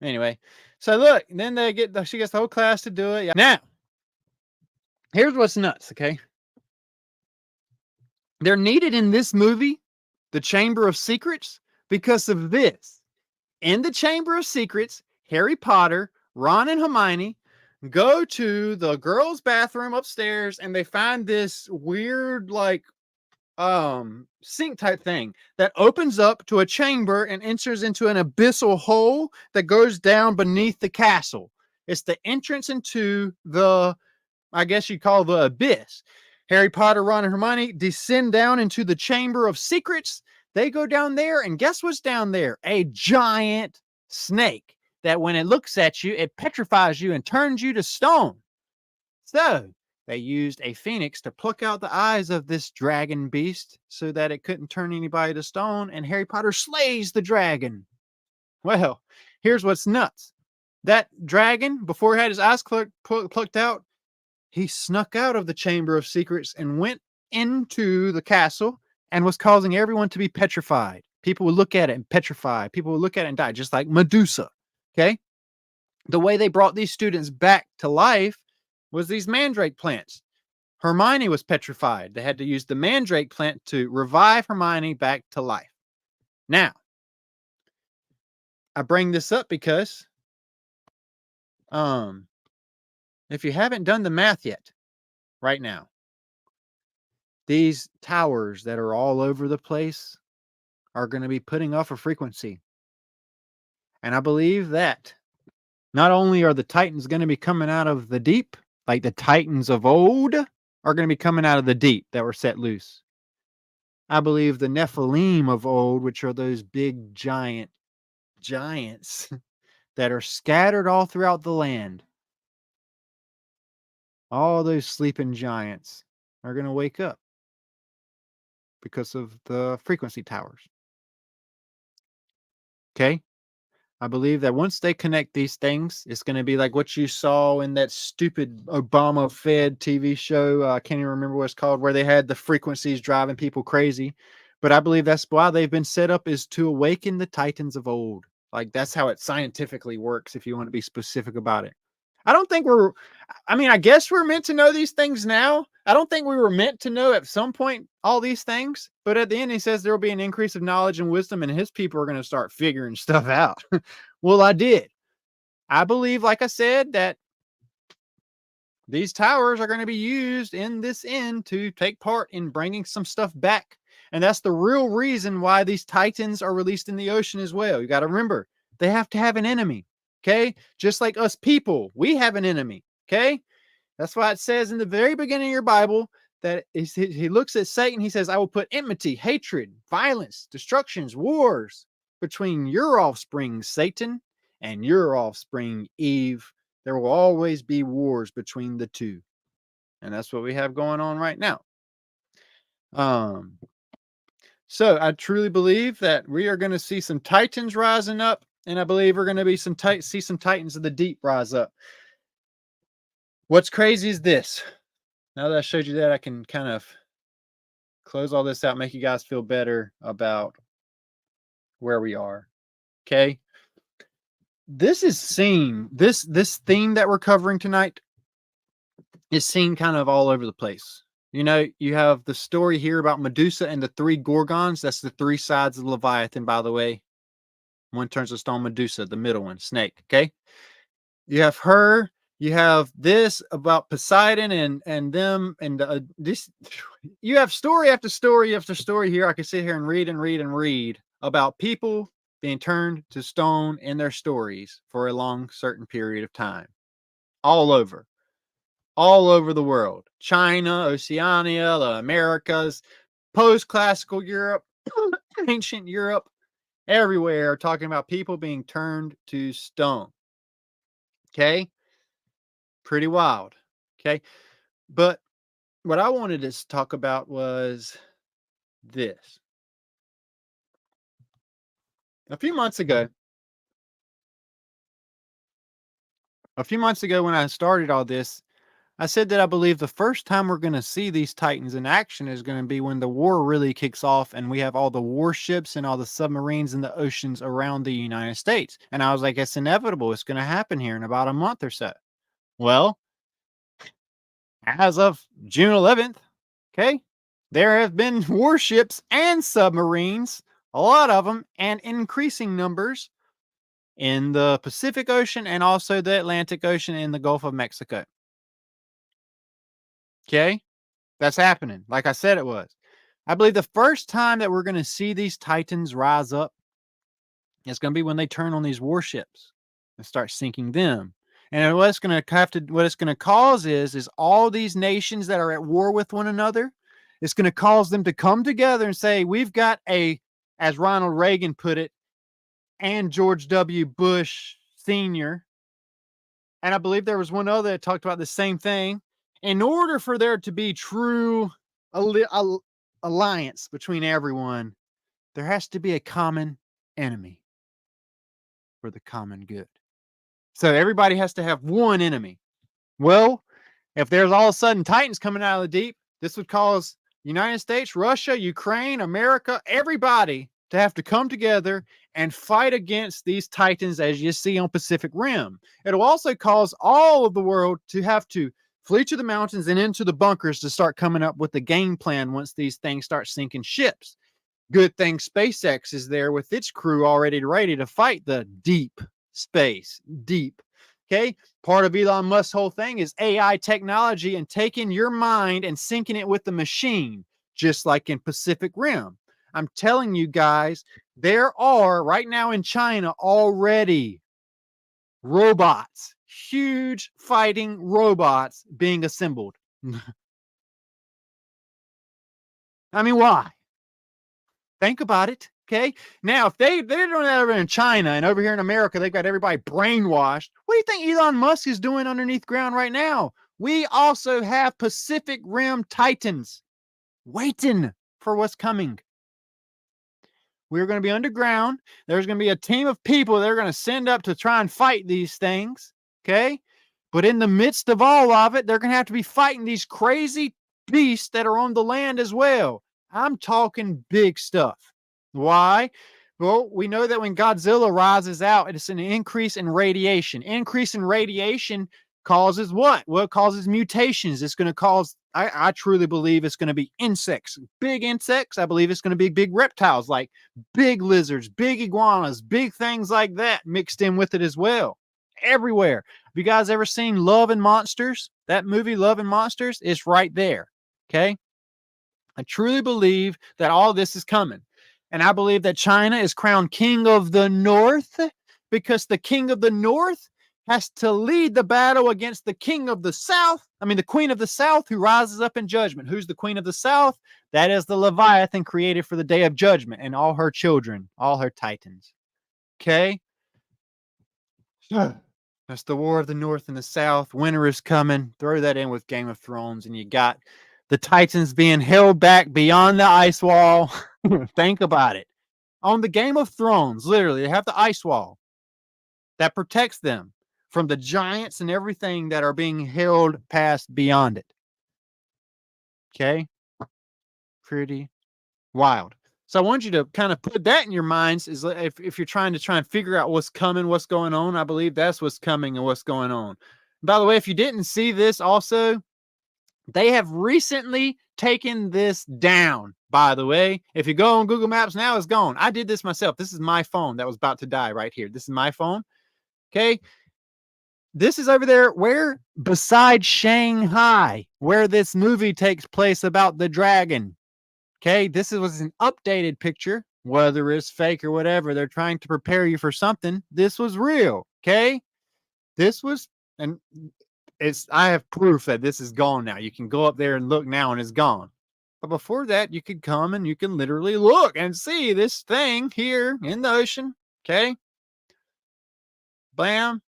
Anyway, So look, then she gets the whole class to do it. Now, here's what's nuts, okay? They're needed in this movie, The Chamber of Secrets, because of this. In the Chamber of Secrets, Harry Potter, Ron, and Hermione go to the girls' bathroom upstairs and they find this weird, like, sink type thing that opens up to a chamber and enters into an abyssal hole that goes down beneath the castle. It's the entrance into the, I guess you call the abyss. Harry Potter, Ron, and Hermione descend down into the Chamber of Secrets. They go down there, and guess what's down there? A giant snake that when it looks at you, it petrifies you and turns you to stone. So they used a phoenix to pluck out the eyes of this dragon beast so that it couldn't turn anybody to stone, and Harry Potter slays the dragon. Well, here's what's nuts. That dragon, before he had his eyes plucked out, he snuck out of the Chamber of Secrets and went into the castle and was causing everyone to be petrified. People would look at it and petrify. People would look at it and die, just like Medusa. Okay? The way they brought these students back to life was these mandrake plants. Hermione was petrified. They had to use the mandrake plant to revive Hermione back to life. Now, I bring this up because if you haven't done the math yet, right now, these towers that are all over the place are going to be putting off a frequency. And I believe that not only are the Titans going to be coming out of the deep, like the Titans of old are going to be coming out of the deep that were set loose. I believe the Nephilim of old, which are those big giants that are scattered all throughout the land, all those sleeping giants are going to wake up because of the frequency towers. Okay? I believe that once they connect these things, it's going to be like what you saw in that stupid Obama fed TV show. I can't even remember what it's called, where they had the frequencies driving people crazy. But I believe that's why they've been set up, is to awaken the Titans of old. Like, that's how it scientifically works, if you want to be specific about it. I don't think I guess we're meant to know these things now. I don't think we were meant to know at some point all these things. But at the end, he says there will be an increase of knowledge and wisdom, and his people are going to start figuring stuff out. Well, I did. I believe, like I said, that these towers are going to be used in this end to take part in bringing some stuff back. And that's the real reason why these Titans are released in the ocean as well. You got to remember, they have to have an enemy. Okay? Just like us people, we have an enemy. Okay? That's why it says in the very beginning of your Bible that he looks at Satan, he says, I will put enmity, hatred, violence, destructions, wars between your offspring, Satan, and your offspring, Eve. There will always be wars between the two. And that's what we have going on right now. So I truly believe that we are going to see some Titans rising up, and I believe we're going to be see some Titans of the deep rise up. What's crazy is this. Now that I showed you that, I can kind of close all this out, make you guys feel better about where we are. Okay. This is seen, this theme that we're covering tonight is seen kind of all over the place. You know, you have the story here about Medusa and the three Gorgons. That's the three sides of Leviathan, by the way. One turns to stone, Medusa, the middle one, snake. Okay. You have her. You have this about Poseidon and them and this. You have story after story after story here. I could sit here and read about people being turned to stone in their stories for a long certain period of time, all over the world. China, Oceania, the Americas, post-classical Europe, ancient Europe, everywhere, talking about people being turned to stone. Okay. Pretty wild. Okay. But what I wanted to talk about was this. A few months ago, when I started all this, I said that I believe the first time we're going to see these Titans in action is going to be when the war really kicks off and we have all the warships and all the submarines in the oceans around the United States. And I was like, it's inevitable. It's going to happen here in about a month or so. Well, as of June 11th, okay, there have been warships and submarines, a lot of them, and increasing numbers in the Pacific Ocean and also the Atlantic Ocean and the Gulf of Mexico. Okay, that's happening. Like I said, it was. I believe the first time that we're going to see these Titans rise up is going to be when they turn on these warships and start sinking them. And what it's going to cause is all these nations that are at war with one another. It's going to cause them to come together and say, we've got as Ronald Reagan put it, and George W. Bush Sr., and I believe there was one other that talked about the same thing. In order for there to be true alliance between everyone, there has to be a common enemy for the common good. So everybody has to have one enemy. Well, if there's all of a sudden Titans coming out of the deep, this would cause United States, Russia, Ukraine, America, everybody to have to come together and fight against these Titans as you see on Pacific Rim. It'll also cause all of the world to have to flee to the mountains and into the bunkers to start coming up with the game plan once these things start sinking ships. Good thing SpaceX is there with its crew already ready to fight the deep space. Deep. Okay. Part of Elon Musk's whole thing is AI technology and taking your mind and syncing it with the machine, just like in Pacific Rim. I'm telling you guys, there are right now in China already robots, huge fighting robots being assembled. I mean, why? Think about it. Okay. Now, if they're doing that over in China and over here in America, they've got everybody brainwashed. What do you think Elon Musk is doing underneath ground right now? We also have Pacific Rim Titans waiting for what's coming. We're going to be underground. There's going to be a team of people they're going to send up to try and fight these things. Okay. But in the midst of all of it, they're going to have to be fighting these crazy beasts that are on the land as well. I'm talking big stuff. Why? Well, we know that when Godzilla rises out, it's an increase in radiation. Increase in radiation causes what? Well, it causes mutations. It's going to cause, I truly believe it's going to be insects. Big insects. I believe it's going to be big reptiles like big lizards, big iguanas, big things like that mixed in with it as well. Everywhere. Have you guys ever seen Love and Monsters? That movie, Love and Monsters, is right there. Okay. I truly believe that all this is coming. And I believe that China is crowned king of the North because the king of the North has to lead the battle against the king of the South. I mean, the queen of the South who rises up in judgment. Who's the queen of the South? That is the Leviathan created for the day of judgment and all her children, all her Titans. Okay. That's the war of the North and the South. Winter is coming. Throw that in with Game of Thrones, and you got the Titans being held back beyond the ice wall. Think about it. On the Game of Thrones, literally, they have the ice wall that protects them from the giants and everything that are being held past beyond it. Okay? Pretty wild. So I want you to kind of put that in your minds is if you're trying to figure out what's coming, what's going on. I believe that's what's coming and what's going on. By the way, if you didn't see this also, they have recently taken this down, by the way. If you go on Google Maps now, it's gone. I did this myself. This is my phone that was about to die right here. This is my phone. Okay. This is over there where beside Shanghai, where this movie takes place about the dragon. Okay, this was an updated picture, whether it's fake or whatever. They're trying to prepare you for something. This was real. Okay, this was, and I have proof that this is gone now. You can go up there and look now, and it's gone. But before that, you could come and you can literally look and see this thing here in the ocean. Okay, bam.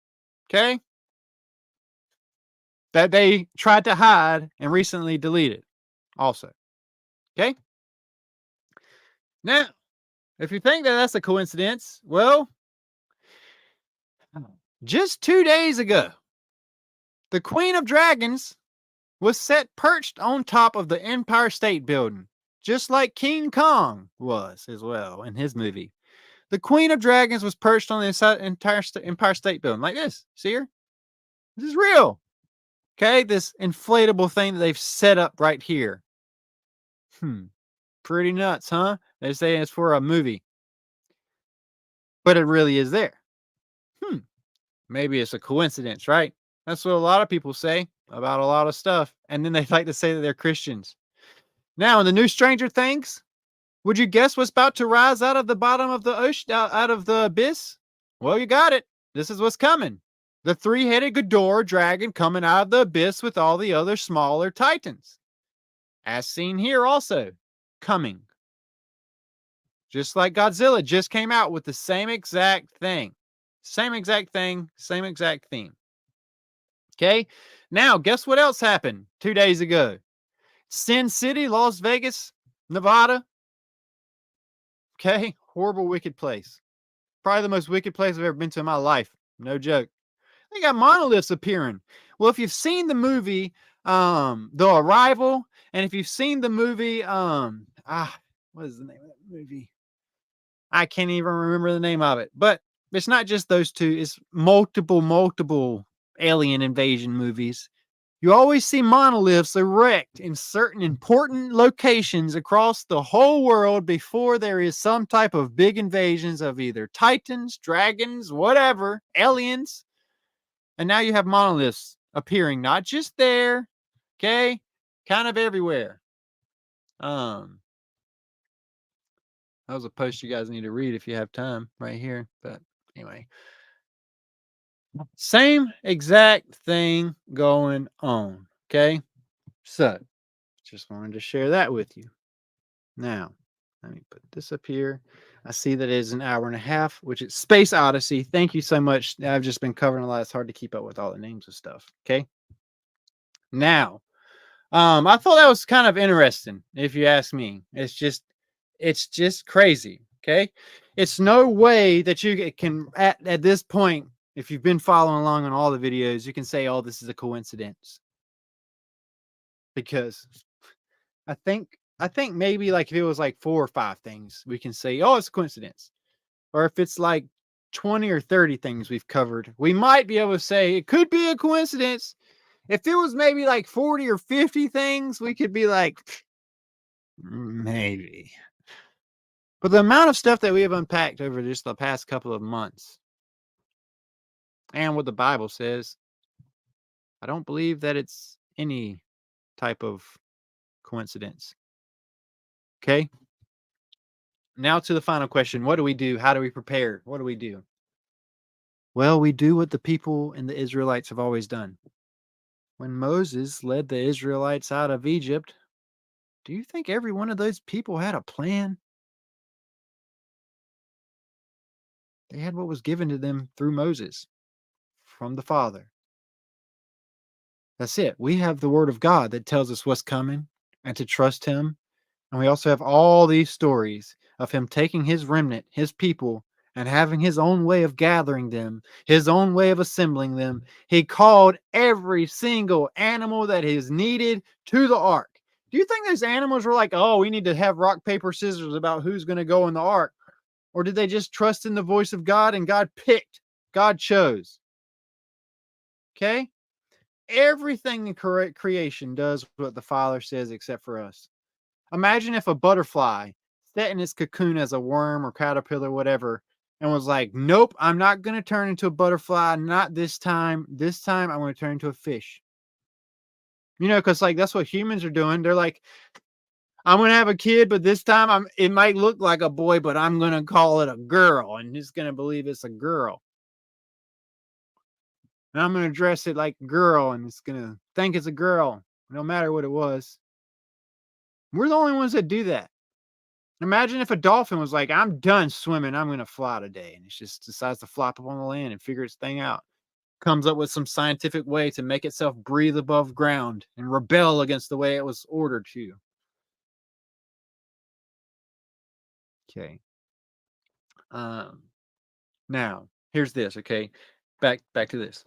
Okay, that they tried to hide and recently deleted. Also, okay. Now, if you think that that's a coincidence, well, just 2 days ago, the Queen of Dragons was set perched on top of the Empire State Building, just like King Kong was as well in his movie. The Queen of Dragons was perched on the entire Empire State Building, like this. See her? This is real. Okay, this inflatable thing that they've set up right here. Pretty nuts, huh? They say it's for a movie, but it really is there. Maybe it's a coincidence, right? That's what a lot of people say about a lot of stuff. And then they like to say that they're Christians. Now, in the new Stranger Things, would you guess what's about to rise out of the bottom of the ocean, out of the abyss? Well, you got it. This is what's coming. The three-headed Ghidorah dragon coming out of the abyss with all the other smaller titans. As seen here also, coming. Just like Godzilla just came out with the same exact thing. Same exact thing, same exact theme. Okay, now guess what else happened 2 days ago? Sin City, Las Vegas, Nevada. Okay, horrible, wicked place. Probably the most wicked place I've ever been to in my life. No joke. They got monoliths appearing. Well, if you've seen the movie, The Arrival, and if you've seen the movie, what is the name of that movie? I can't even remember the name of it. But it's not just those two. It's multiple alien invasion movies. You always see monoliths erect in certain important locations across the whole world before there is some type of big invasions of either titans, dragons, whatever, aliens. And now you have monoliths appearing not just there, okay, kind of everywhere. That was a post you guys need to read if you have time right here. But anyway, same exact thing going on. Okay. So just wanted to share that with you. Now, let me put this up here. I see that it is an hour and a half, which is Space Odyssey. Thank you so much. I've just been covering a lot. It's hard to keep up with all the names of stuff. Okay. Now, I thought that was kind of interesting, if you ask me. It's just crazy. Okay. It's no way that you can, at this point, if you've been following along on all the videos, you can say, oh, this is a coincidence. Because I think maybe like if it was like 4 or 5 things, we can say, oh, it's a coincidence. Or if it's like 20 or 30 things we've covered, we might be able to say it could be a coincidence. If it was maybe like 40 or 50 things, we could be like, maybe. But the amount of stuff that we have unpacked over just the past couple of months and what the Bible says, I don't believe that it's any type of coincidence. Okay. Now to the final question. What do we do? How do we prepare? What do we do? Well, we do what the people and the Israelites have always done. When Moses led the Israelites out of Egypt, do you think every one of those people had a plan? They had what was given to them through Moses from the Father. That's it. We have the Word of God that tells us what's coming and to trust Him. And we also have all these stories of Him taking His remnant, His people, and having His own way of gathering them, His own way of assembling them. He called every single animal that is needed to the ark. Do you think those animals were like, oh, we need to have rock, paper, scissors about who's going to go in the ark? Or did they just trust in the voice of God and God picked, God chose? Okay? Everything in creation does what the Father says except for us. Imagine if a butterfly sat in its cocoon as a worm or caterpillar, whatever, and was like, nope, I'm not going to turn into a butterfly. Not this time. This time I'm going to turn into a fish. You know, because like that's what humans are doing. They're like, I'm going to have a kid, but this time it might look like a boy, but I'm going to call it a girl. And he's going to believe it's a girl. And I'm going to dress it like a girl, and it's going to think it's a girl, no matter what it was. We're the only ones that do that. Imagine if a dolphin was like, I'm done swimming. I'm going to fly today. And it just decides to flop up on the land and figure its thing out. Comes up with some scientific way to make itself breathe above ground and rebel against the way it was ordered to. Okay. Now, here's this, okay? Back to this.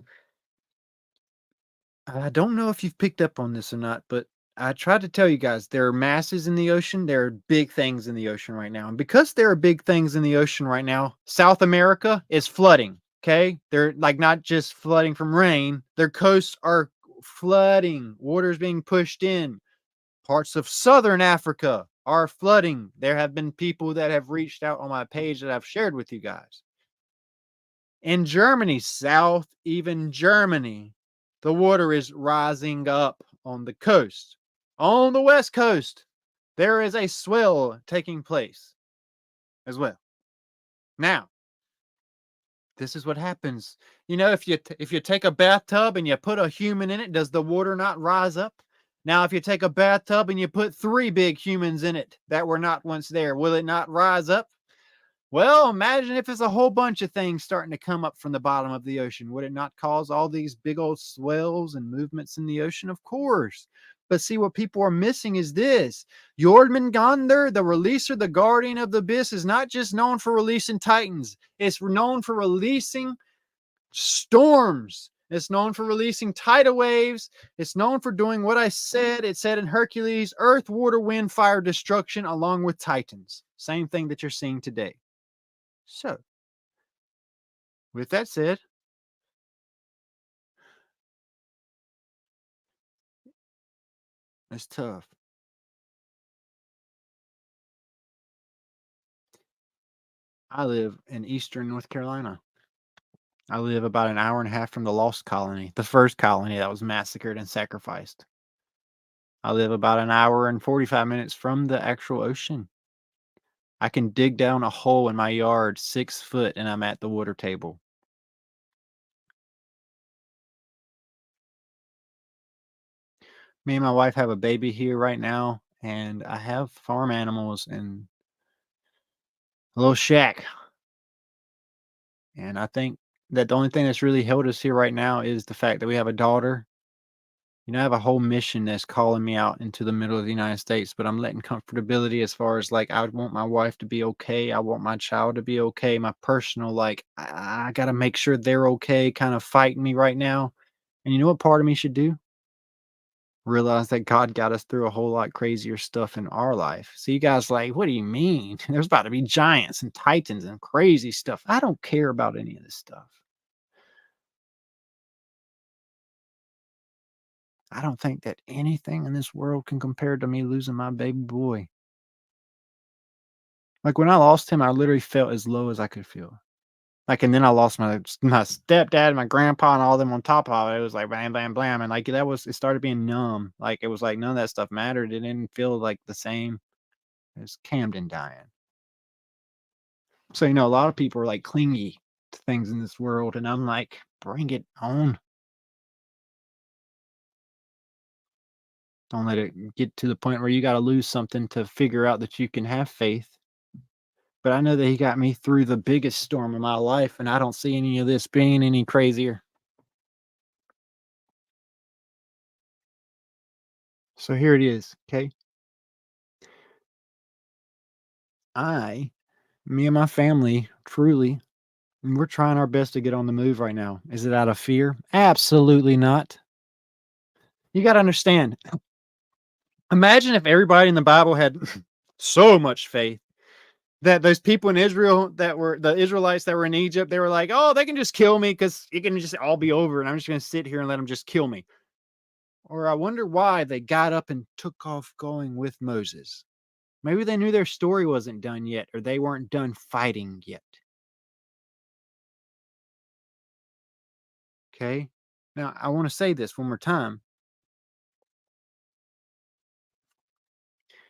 I don't know if you've picked up on this or not, but I tried to tell you guys there are masses in the ocean. There are big things in the ocean right now. And because there are big things in the ocean right now, South America is flooding. Okay. They're like not just flooding from rain, their coasts are flooding. Water's being pushed in. Parts of Southern Africa are flooding. There have been people that have reached out on my page that I've shared with you guys. In Germany, south, even Germany, the water is rising up on the coast. On the west coast, there is a swell taking place as well. Now, this is what happens. You know, if you take a bathtub and you put a human in it, does the water not rise up? Now, if you take a bathtub and you put 3 big humans in it that were not once there, will it not rise up? Well, imagine if it's a whole bunch of things starting to come up from the bottom of the ocean. Would it not cause all these big old swells and movements in the ocean? Of course. But see, what people are missing is this. Jormungandr, the releaser, the guardian of the abyss, is not just known for releasing titans. It's known for releasing storms. It's known for releasing tidal waves. It's known for doing what I said. It said in Hercules, earth, water, wind, fire, destruction, along with titans. Same thing that you're seeing today. So, with that said, it's tough. I live in eastern North Carolina. I live about an hour and a half from the Lost Colony, the first colony that was massacred and sacrificed. I live about an hour and 45 minutes from the actual ocean. I can dig down a hole in my yard 6 foot and I'm at the water table. Me and my wife have a baby here right now, and I have farm animals in a little shack. And I think that the only thing that's really held us here right now is the fact that we have a daughter. You know, I have a whole mission that's calling me out into the middle of the United States, but I'm letting comfortability as far as like I would want my wife to be okay. I want my child to be okay. My personal, like, I got to make sure they're okay, kind of fighting me right now. And you know what part of me should do? Realize that God got us through a whole lot crazier stuff in our life. So you guys like, what do you mean? There's about to be giants and titans and crazy stuff. I don't care about any of this stuff. I don't think that anything in this world can compare to me losing my baby boy. Like when I lost him, I literally felt as low as I could feel. Like, and then I lost my stepdad, my grandpa, and all of them on top of it. It was like bam, bam, blam, and like it started being numb. Like it was like none of that stuff mattered. It didn't feel like the same as Camden dying. So you know, a lot of people are like clingy to things in this world, and I'm like, bring it on. Don't let it get to the point where you got to lose something to figure out that you can have faith. But I know that he got me through the biggest storm of my life, and I don't see any of this being any crazier. So here it is. Okay. I, me and my family, truly, we're trying our best to get on the move right now. Is it out of fear? Absolutely not. You got to understand. Imagine if everybody in the Bible had so much faith that those people in Israel that were the Israelites that were in Egypt, they were like, oh, they can just kill me because it can just all be over. And I'm just going to sit here and let them just kill me. Or I wonder why they got up and took off going with Moses. Maybe they knew their story wasn't done yet, or they weren't done fighting yet. Okay. Now, I want to say this one more time.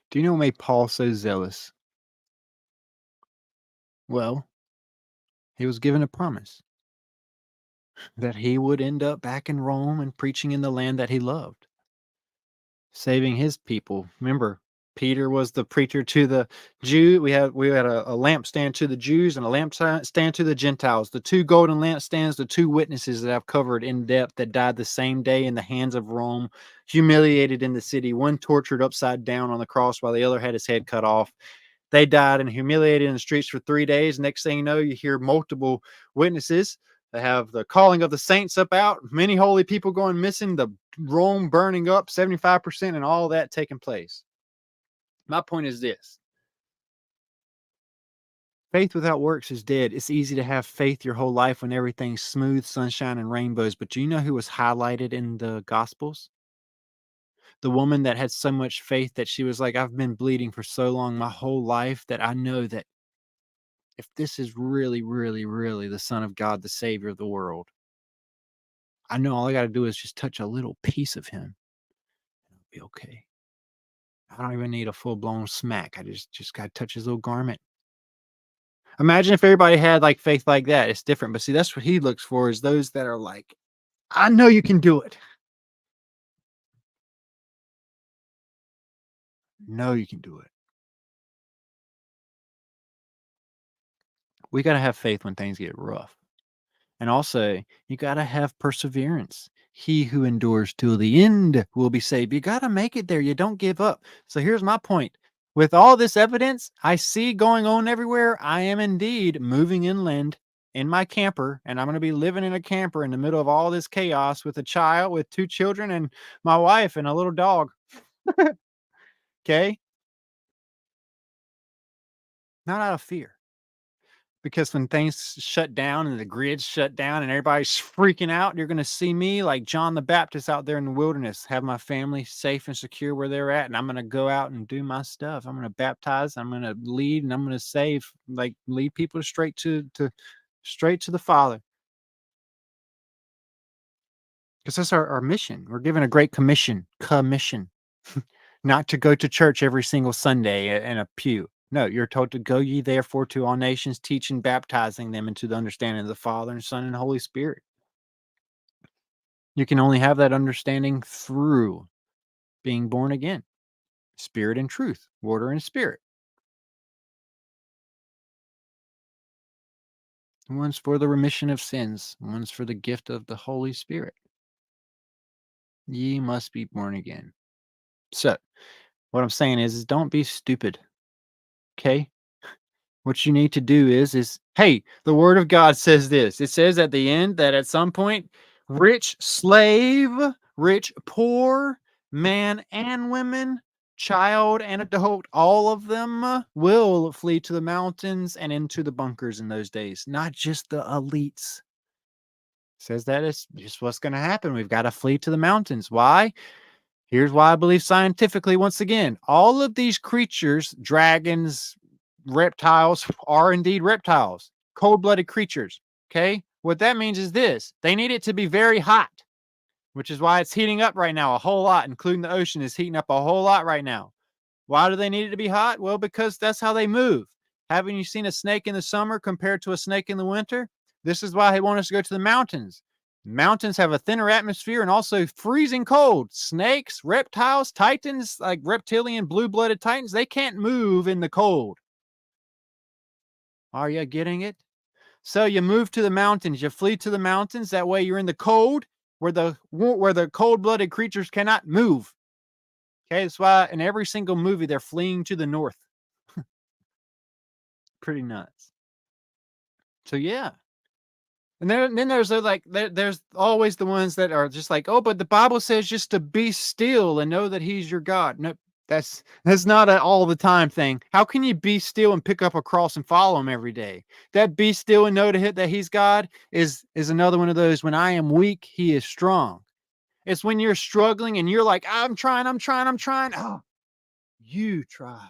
Do you know what made Paul so zealous? Well, he was given a promise that he would end up back in Rome and preaching in the land that he loved, saving his people. Remember, Peter was the preacher to the Jew. We had a lampstand to the Jews and a lampstand to the Gentiles. The 2 golden lampstands, the 2 witnesses that I've covered in depth that died the same day in the hands of Rome, humiliated in the city, one tortured upside down on the cross while the other had his head cut off. They died and humiliated in the streets for 3 days. Next thing you know, you hear multiple witnesses They have the calling of the saints up out, many holy people going missing, the Rome burning up 75%, and all that taking place. My point is this: faith without works is dead. It's easy to have faith your whole life when everything's smooth, sunshine, and rainbows. But do you know who was highlighted in the Gospels? The woman that had so much faith that she was like, I've been bleeding for so long, my whole life, that I know that if this is really, really, really the Son of God, the Savior of the world, I know all I got to do is just touch a little piece of him. It'll be okay. I don't even need a full blown smack. I just got to touch his little garment. Imagine if everybody had like faith like that. It's different. But see, that's what he looks for, is those that are like, I know you can do it. No, you can do it. We got to have faith when things get rough. And also, you got to have perseverance. He who endures till the end will be saved. You got to make it there. You don't give up. So here's my point. With all this evidence I see going on everywhere, I am indeed moving inland in my camper, and I'm going to be living in a camper in the middle of all this chaos with a child, with 2 children, and my wife and a little dog. Okay? Not out of fear. Because when things shut down and the grid's shut down and everybody's freaking out, you're going to see me like John the Baptist out there in the wilderness, have my family safe and secure where they're at. And I'm going to go out and do my stuff. I'm going to baptize. I'm going to lead, and I'm going to save, like lead people straight to the Father. Because that's our mission. We're given a great commission, not to go to church every single Sunday in a pew. No, you're told to go ye therefore to all nations, teaching, baptizing them into the understanding of the Father and Son and Holy Spirit. You can only have that understanding through being born again. Spirit and truth, water and spirit. One's for the remission of sins, one's for the gift of the Holy Spirit. Ye must be born again. So, what I'm saying is don't be stupid. Okay? What you need to do is, hey, the word of God says this. It says at the end that at some point, rich slave, rich poor, man and women, child and adult, all of them will flee to the mountains and into the bunkers in those days, not just the elites. It says that it's just what's going to happen. We've got to flee to the mountains. Why? Here's why I believe scientifically, once again, all of these creatures, dragons, reptiles, are indeed reptiles, cold-blooded creatures. Okay. What that means is this: they need it to be very hot, which is why it's heating up right now a whole lot, including the ocean is heating up a whole lot right now. Why do they need it to be hot? Well, because that's how they move. Haven't you seen a snake in the summer compared to a snake in the winter? This is why they want us to go to the mountains. Mountains have a thinner atmosphere and also freezing cold. Snakes, reptiles, titans, like reptilian blue-blooded titans, they can't move in the cold. Are you getting it? So you move to the mountains, you flee to the mountains. That way you're in the cold where the cold-blooded creatures cannot move. Okay, that's why in every single movie they're fleeing to the north. Pretty nuts. So yeah. And then there's there's always the ones that are just like, oh, but the Bible says just to be still and know that He's your God. No, that's not an all the time thing. How can you be still and pick up a cross and follow Him every day? That be still and know that He's God is another one of those. When I am weak, He is strong. It's when you're struggling and you're like, I'm trying. Oh, you try.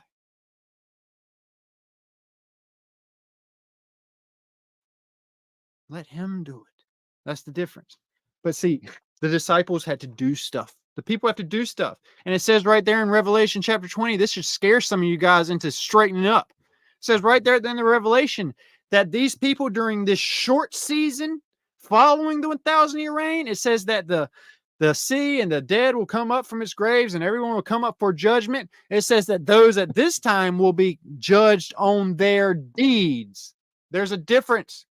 Let Him do it. That's the difference. But see, the disciples had to do stuff. The people have to do stuff. And it says right there in Revelation chapter 20, this should scare some of you guys into straightening up. It says right there in the Revelation that these people during this short season following the 1,000-year reign, it says that the sea and the dead will come up from its graves and everyone will come up for judgment. It says that those at this time will be judged on their deeds. There's a difference.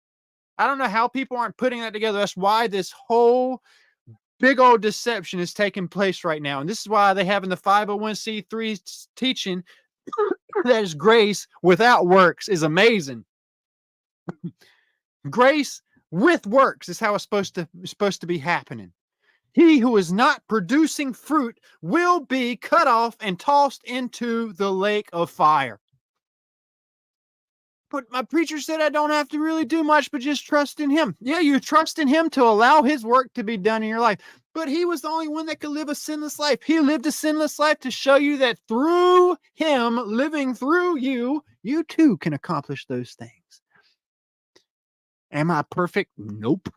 I don't know how people aren't putting that together. That's why this whole big old deception is taking place right now. And this is why they have in the 501c3 teaching that is grace without works is amazing. Grace with works is how it's supposed to be happening. He who is not producing fruit will be cut off and tossed into the lake of fire. But my preacher said I don't have to really do much, but just trust in him. Yeah, you trust in him to allow his work to be done in your life. But he was the only one that could live a sinless life. He lived a sinless life to show you that through him living through you, you too can accomplish those things. Am I perfect? Nope.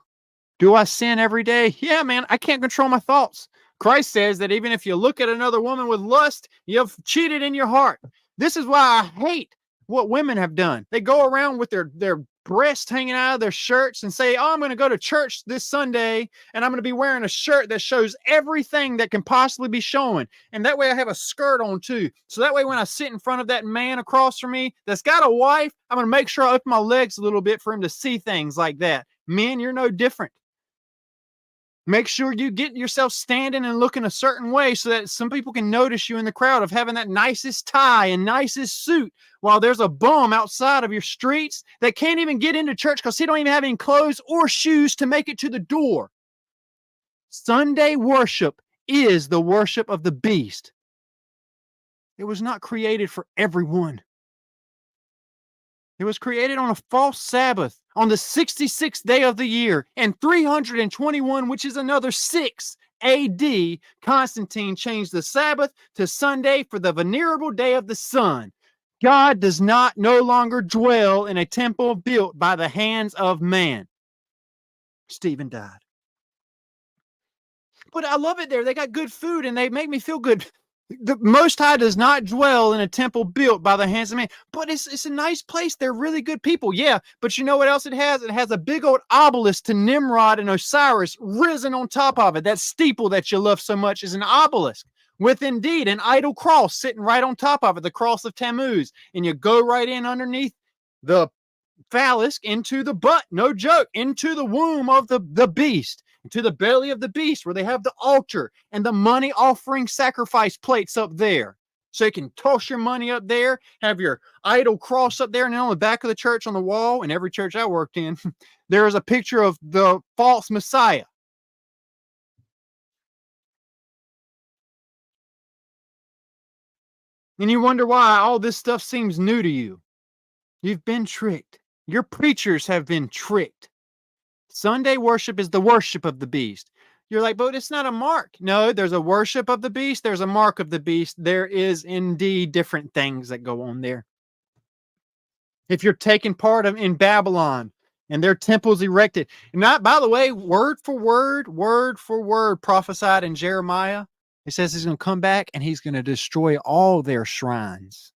Do I sin every day? Yeah, man, I can't control my thoughts. Christ says that even if you look at another woman with lust, you've cheated in your heart. This is why I hate what women have done. They go around with their breasts hanging out of their shirts and say, oh, I'm going to go to church this Sunday and I'm going to be wearing a shirt that shows everything that can possibly be shown. And that way I have a skirt on too. So that way when I sit in front of that man across from me that's got a wife, I'm going to make sure I open my legs a little bit for him to see things like that. Men, you're no different. Make sure you get yourself standing and looking a certain way so that some people can notice you in the crowd of having that nicest tie and nicest suit while there's a bum outside of your streets that can't even get into church because he don't even have any clothes or shoes to make it to the door. Sunday worship is the worship of the beast. It was not created for everyone. It was created on a false Sabbath on the 66th day of the year and 321, which is another 6 AD. Constantine changed the Sabbath to Sunday for the venerable day of the sun. God does not no longer dwell in a temple built by the hands of man. Stephen died. But I love it there. They got good food and they make me feel good. The Most High does not dwell in a temple built by the hands of man, but it's a nice place. They're really good people. Yeah, but you know what else it has? It has a big old obelisk to Nimrod and Osiris risen on top of it. That steeple that you love so much is an obelisk with indeed an idol cross sitting right on top of it, the cross of Tammuz. And you go right in underneath the phallus into the butt, no joke, into the womb of the beast. To the belly of the beast where they have the altar and the money offering sacrifice plates up there. So you can toss your money up there, have your idol cross up there, and then on the back of the church on the wall, in every church I worked in, there is a picture of the false Messiah. And you wonder why all this stuff seems new to you. You've been tricked. Your preachers have been tricked. Sunday worship is the worship of the beast. You're like, but it's not a mark. No, there's a worship of the beast. There's a mark of the beast. There is indeed different things that go on there. If you're taking part in Babylon and their temples erected, and not, by the way, word for word, prophesied in Jeremiah, it says he's going to come back and he's going to destroy all their shrines.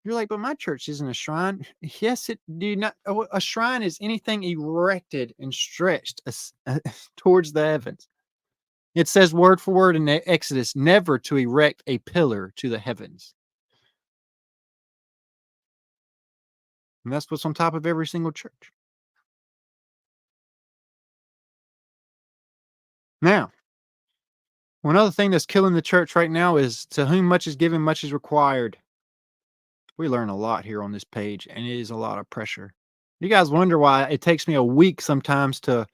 You're like, but my church isn't a shrine. Yes, it do not. A shrine is anything erected and stretched towards the heavens. It says word for word in Exodus, never to erect a pillar to the heavens. And that's what's on top of every single church. Now, one other thing that's killing the church right now is to whom much is given, much is required. We learn a lot here on this page, and it is a lot of pressure. You guys wonder why it takes me a week sometimes to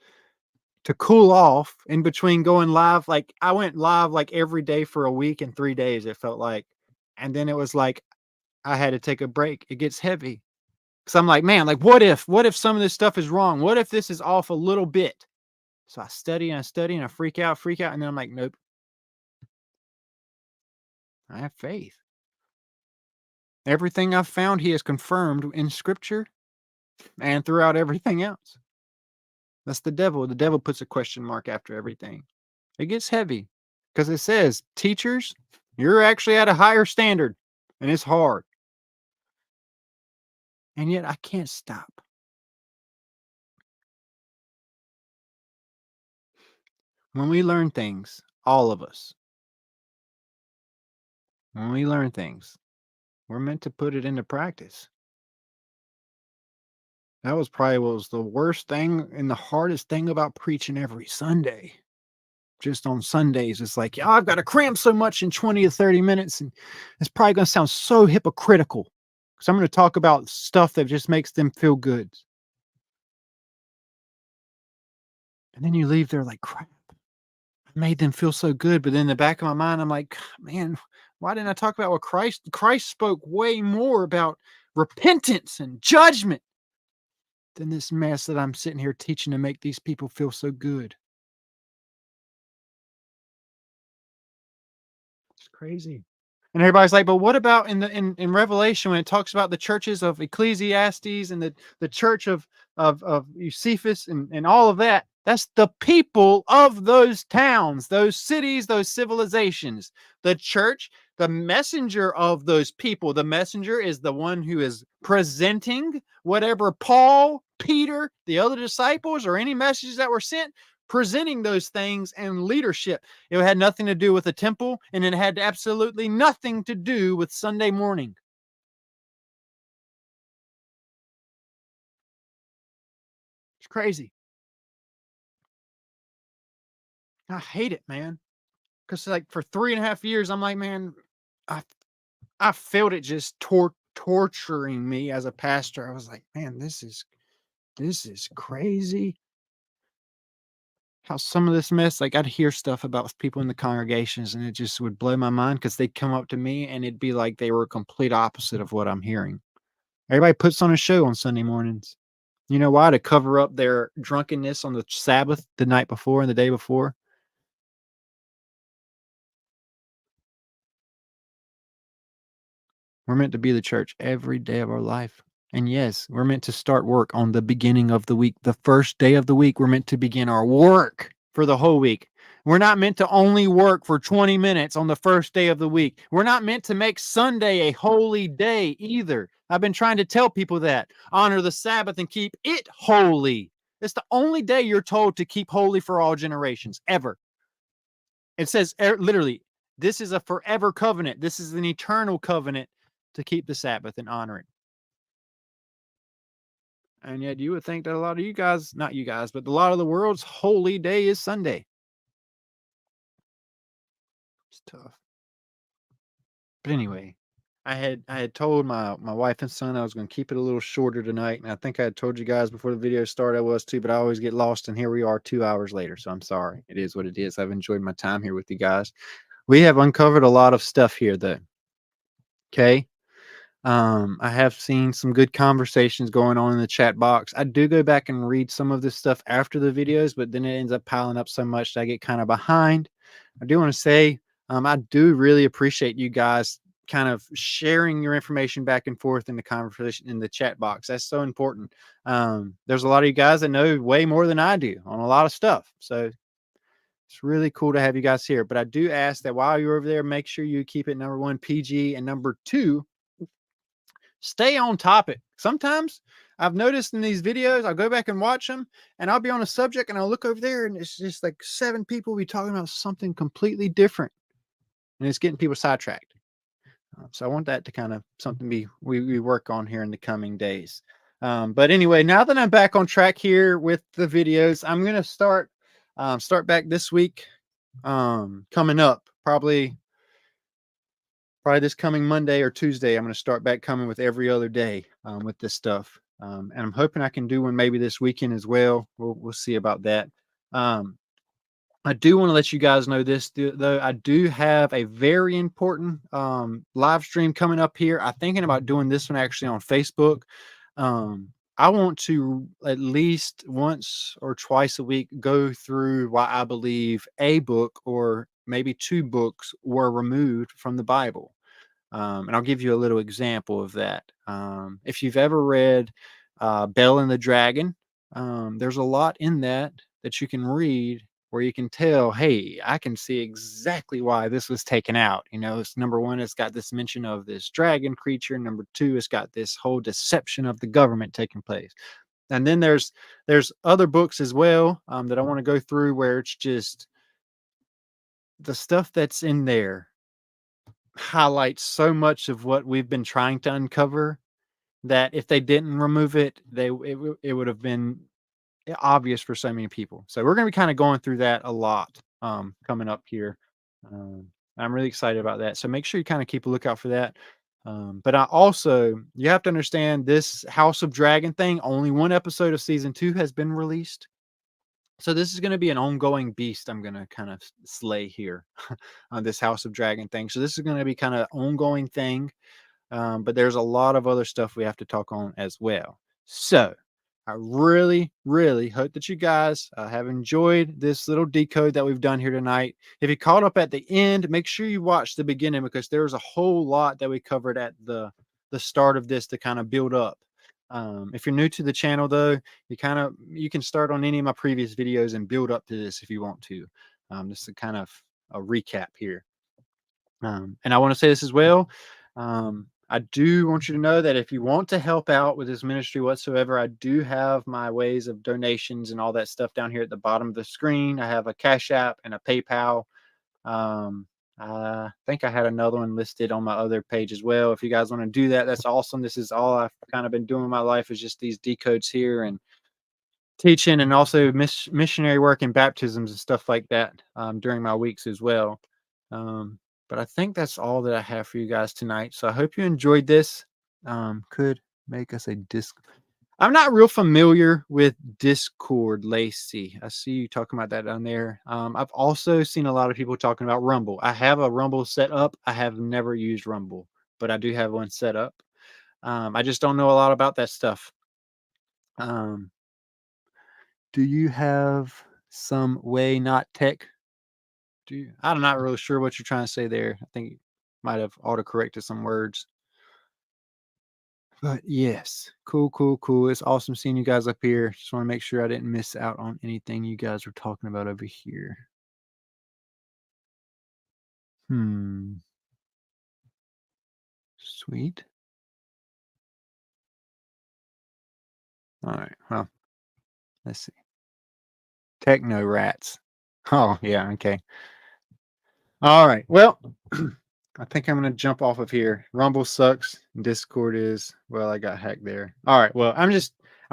cool off in between going live. Like I went live like every day for a week and 3 days, it felt like. And then it was like I had to take a break. It gets heavy. Because I'm like, man, like what if some of this stuff is wrong? What if this is off a little bit? So I study and I freak out, and then I'm like, nope. I have faith. Everything I've found, he has confirmed in scripture and throughout everything else. That's the devil. The devil puts a question mark after everything. It gets heavy because it says, teachers, you're actually at a higher standard and it's hard. And yet I can't stop. When we learn things, all of us, when we learn things, we're meant to put it into practice. That was probably what was the worst thing and the hardest thing about preaching every Sunday. Just on Sundays, it's like, yeah, I've got to cram so much in 20 to 30 minutes. And it's probably going to sound so hypocritical because I'm going to talk about stuff that just makes them feel good. And then you leave there like, crap, I made them feel so good. But in the back of my mind, I'm like, man, why didn't I talk about what Christ spoke way more about repentance and judgment than this mess that I'm sitting here teaching to make these people feel so good. It's crazy. And everybody's like, but what about in Revelation when it talks about the churches of Ecclesiastes and the church of Eusephus and all of that? That's the people of those towns, those cities, those civilizations. The church, the messenger of those people, the messenger is the one who is presenting whatever Paul, Peter, the other disciples, or any messages that were sent, presenting those things and leadership. It had nothing to do with the temple, and it had absolutely nothing to do with Sunday morning. It's crazy. I hate it, man. Because like for 3.5 years, I'm like, man, I I felt it just torturing me as a pastor. I was like, man, this is crazy. How some of this mess, like I'd hear stuff about people in the congregations, and it just would blow my mind because they'd come up to me and it'd be like they were a complete opposite of what I'm hearing. Everybody puts on a show on Sunday mornings. You know why? To cover up their drunkenness on the Sabbath the night before and the day before. We're meant to be the church every day of our life. And yes, we're meant to start work on the beginning of the week. The first day of the week, we're meant to begin our work for the whole week. We're not meant to only work for 20 minutes on the first day of the week. We're not meant to make Sunday a holy day either. I've been trying to tell people that. Honor the Sabbath and keep it holy. It's the only day you're told to keep holy for all generations, ever. It says literally, this is a forever covenant. This is an eternal covenant to keep the Sabbath and honor it. And yet you would think that a lot of you guys, not you guys, but a lot of the world's holy day is Sunday. It's tough. But anyway, I had told my wife and son I was going to keep it a little shorter tonight, and I think I had told you guys before the video started I was too, but I always get lost, and here we are 2 hours later. So I'm sorry. It is what it is. I've enjoyed my time here with you guys. We have uncovered a lot of stuff here, though. Okay. I have seen some good conversations going on in the chat box. I do go back and read some of this stuff after the videos, but then it ends up piling up so much that I get kind of behind. I do want to say, I do really appreciate you guys kind of sharing your information back and forth in the conversation in the chat box. That's so important. There's a lot of you guys that know way more than I do on a lot of stuff. So it's really cool to have you guys here. But I do ask that while you're over there, make sure you keep it number one, PG, and number two, stay on topic. Sometimes I've noticed in these videos, I'll go back and watch them and I'll be on a subject and I'll look over there and it's just like 7 people be talking about something completely different and it's getting people sidetracked. So I want that to kind of something we work on here in the coming days. But anyway, now that I'm back on track here with the videos, I'm going to start back this week, coming up probably this coming Monday or Tuesday. I'm going to start back coming with every other day with this stuff. And I'm hoping I can do one maybe this weekend as well. We'll see about that. I do want to let you guys know this, though. I do have a very important live stream coming up here. I'm thinking about doing this one actually on Facebook. I want to at least once or twice a week go through why I believe a book or maybe 2 books were removed from the Bible. And I'll give you a little example of that. If you've ever read Bell and the Dragon, there's a lot in that you can read where you can tell, hey, I can see exactly why this was taken out. You know, it's number one, it's got this mention of this dragon creature. Number two, it's got this whole deception of the government taking place. And then there's other books as well that I want to go through where it's just the stuff that's in there highlights so much of what we've been trying to uncover that if they didn't remove it, it would have been obvious for so many people. So we're going to be kind of going through that a lot coming up here. I'm really excited about that. So make sure you kind of keep a lookout for that. But you have to understand this House of Dragon thing. Only one episode of season 2 has been released. So this is going to be an ongoing beast I'm going to kind of slay here on this House of Dragon thing. So this is going to be kind of ongoing thing. But there's a lot of other stuff we have to talk on as well. So I really, really hope that you guys have enjoyed this little decode that we've done here tonight. If you caught up at the end, make sure you watch the beginning, because there's a whole lot that we covered at the start of this to kind of build up. If you're new to the channel, though, you can start on any of my previous videos and build up to this if you want to. This is kind of a recap here. And I want to say this as well. I do want you to know that if you want to help out with this ministry whatsoever, I do have my ways of donations and all that stuff down here at the bottom of the screen. I have a Cash App and a PayPal. I think I had another one listed on my other page as well. If you guys want to do that, that's awesome. This is all I've kind of been doing in my life, is just these decodes here and teaching, and also missionary work and baptisms and stuff like that during my weeks as well. But I think that's all that I have for you guys tonight. So I hope you enjoyed this. Could make us a disc. I'm not real familiar with Discord, Lacey. I see you talking about that down there. I've also seen a lot of people talking about Rumble. I have a Rumble set up. I have never used Rumble, but I do have one set up. I just don't know a lot about that stuff. Do you have some way not tech? I'm not really sure what you're trying to say there. I think you might have autocorrected some words. But yes, cool, cool, cool. It's awesome seeing you guys up here. Just want to make sure I didn't miss out on anything you guys were talking about over here. Sweet. All right. Well, let's see. Techno rats. Oh, yeah. Okay. All right. Well, I think I'm going to jump off of here. Rumble sucks. Discord is, well, I got hacked there. All right. Well, I'm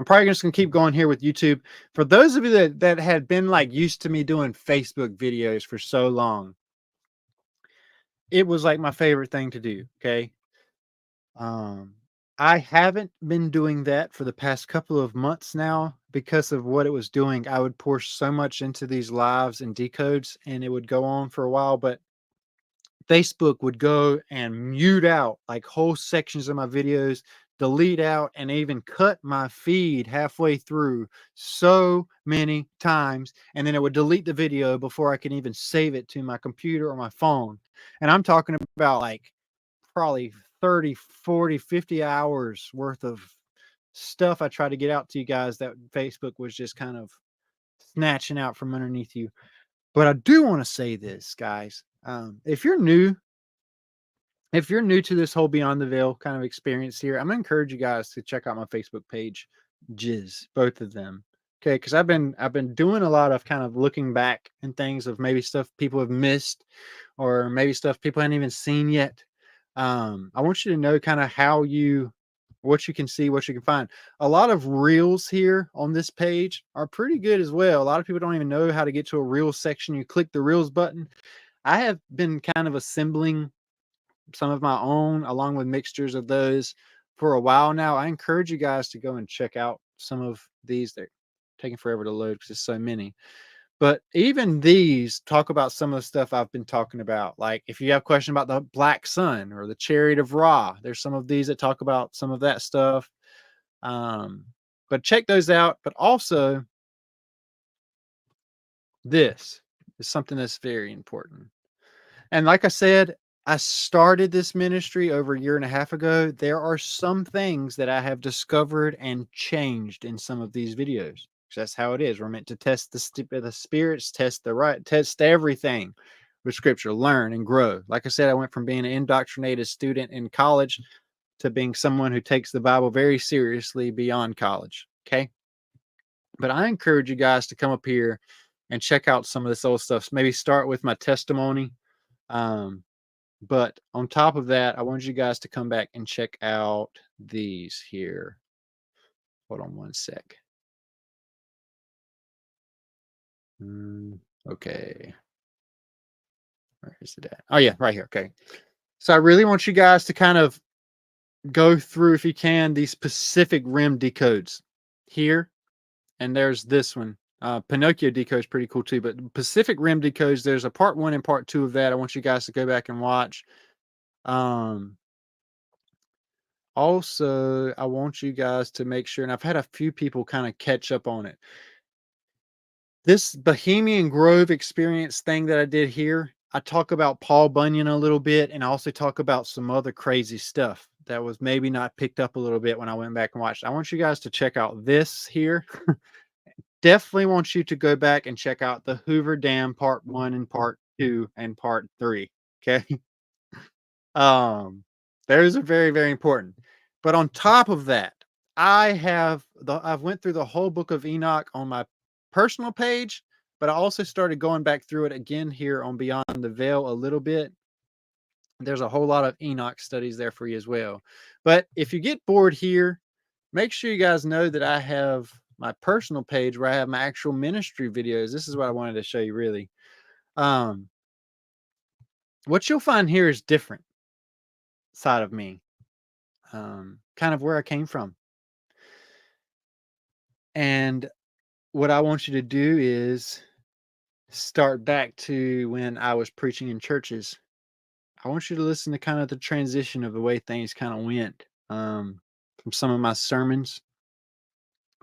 probably just going to keep going here with YouTube. For those of you that had been like used to me doing Facebook videos for so long, it was like my favorite thing to do. Okay. I haven't been doing that for the past couple of months now because of what it was doing. I would pour so much into these lives and decodes, and it would go on for a while, but Facebook would go and mute out like whole sections of my videos, delete out, and even cut my feed halfway through so many times. And then it would delete the video before I could even save it to my computer or my phone. And I'm talking about like probably 30, 40, 50 hours worth of stuff I tried to get out to you guys that Facebook was just kind of snatching out from underneath you. But I do want to say this, guys. If you're new to this whole Beyond the Veil kind of experience here, I'm gonna encourage you guys to check out my Facebook page, both of them. Okay, because I've been doing a lot of kind of looking back and things of maybe stuff people have missed, or maybe stuff people haven't even seen yet. I want you to know kind of what you can see, what you can find. A lot of reels here on this page are pretty good as well. A lot of people don't even know how to get to a reels section. You click the reels button. I have been kind of assembling some of my own along with mixtures of those for a while now. I encourage you guys to go and check out some of these. They're taking forever to load because there's so many. But even these talk about some of the stuff I've been talking about. Like if you have a question about the Black Sun or the Chariot of Ra, there's some of these that talk about some of that stuff. But check those out. But also, this is something that's very important. And like I said, I started this ministry over a year and a half ago. There are some things that I have discovered and changed in some of these videos. That's how it is. We're meant to test the spirits, test everything with scripture, learn and grow. Like I said, I went from being an indoctrinated student in college to being someone who takes the Bible very seriously beyond college. Okay. But I encourage you guys to come up here and check out some of this old stuff. Maybe start with my testimony. But on top of that, I want you guys to come back and check out these here. Hold on one sec. Okay. Where is it at? Oh, yeah, right here. Okay. So I really want you guys to kind of go through, if you can, these specific rim decodes here. And there's this one. Pinocchio decode is pretty cool too, but Pacific Rim decodes, there's a part 1 and part 2 of that. I want you guys to go back and watch. Also, I want you guys to make sure, and I've had a few people kind of catch up on it. This Bohemian Grove experience thing that I did here, I talk about Paul Bunyan a little bit, and I also talk about some other crazy stuff that was maybe not picked up a little bit when I went back and watched. I want you guys to check out this here. Definitely want you to go back and check out the Hoover Dam part 1 and part 2 and part 3. Okay. Um, those are very, very important. But on top of that, I've went through the whole book of Enoch on my personal page, but I also started going back through it again here on Beyond the Veil a little bit. There's a whole lot of Enoch studies there for you as well. But if you get bored here, make sure you guys know that I have my personal page where I have my actual ministry videos. This is what I wanted to show you really. What you'll find here is different side of me. Kind of where I came from. And what I want you to do is start back to when I was preaching in churches. I want you to listen to kind of the transition of the way things kind of went, from some of my sermons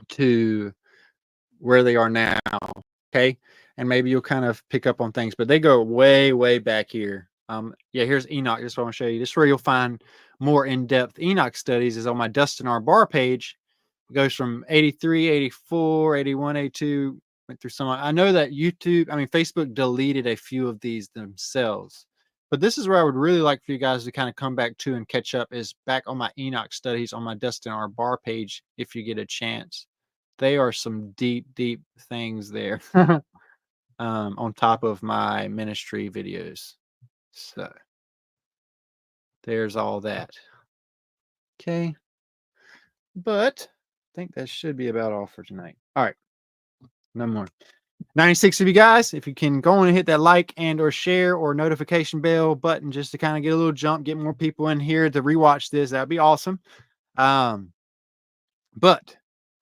to where they are now. Okay. And maybe you'll kind of pick up on things, but they go way, way back here. Yeah, here's Enoch. This is what I'm going to show you. This is where you'll find more in-depth Enoch studies is on my Dustin R. Barr page. It goes from 83, 84, 81, 82, went through some. I know that Facebook deleted a few of these themselves. But this is where I would really like for you guys to kind of come back to and catch up is back on my Enoch studies on my Dustin R. Barr page if you get a chance. They are some deep, deep things there on top of my ministry videos. So there's all that. Okay. But I think that should be about all for tonight. All right. No more. 96 of you guys, if you can go on and hit that like and or share or notification bell button just to kind of get a little jump, get more people in here to rewatch this, that'd be awesome. But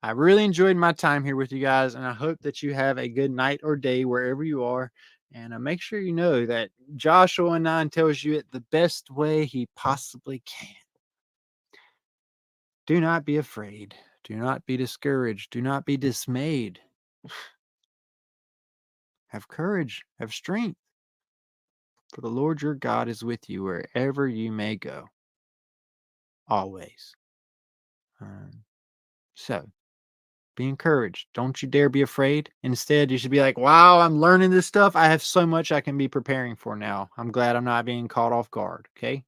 I really enjoyed my time here with you guys, and I hope that you have a good night or day wherever you are. And make sure you know that Joshua 9 tells you it the best way he possibly can. Do not be afraid. Do not be discouraged. Do not be dismayed. Have courage. Have strength. For the Lord your God is with you wherever you may go. Always. So be encouraged. Don't you dare be afraid. Instead, you should be like, wow, I'm learning this stuff. I have so much I can be preparing for now. I'm glad I'm not being caught off guard. Okay.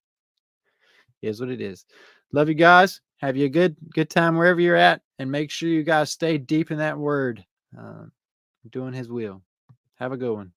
It is what it is. Love you guys. Have you a good time wherever you're at. And make sure you guys stay deep in that word. Doing his will. Have a good one.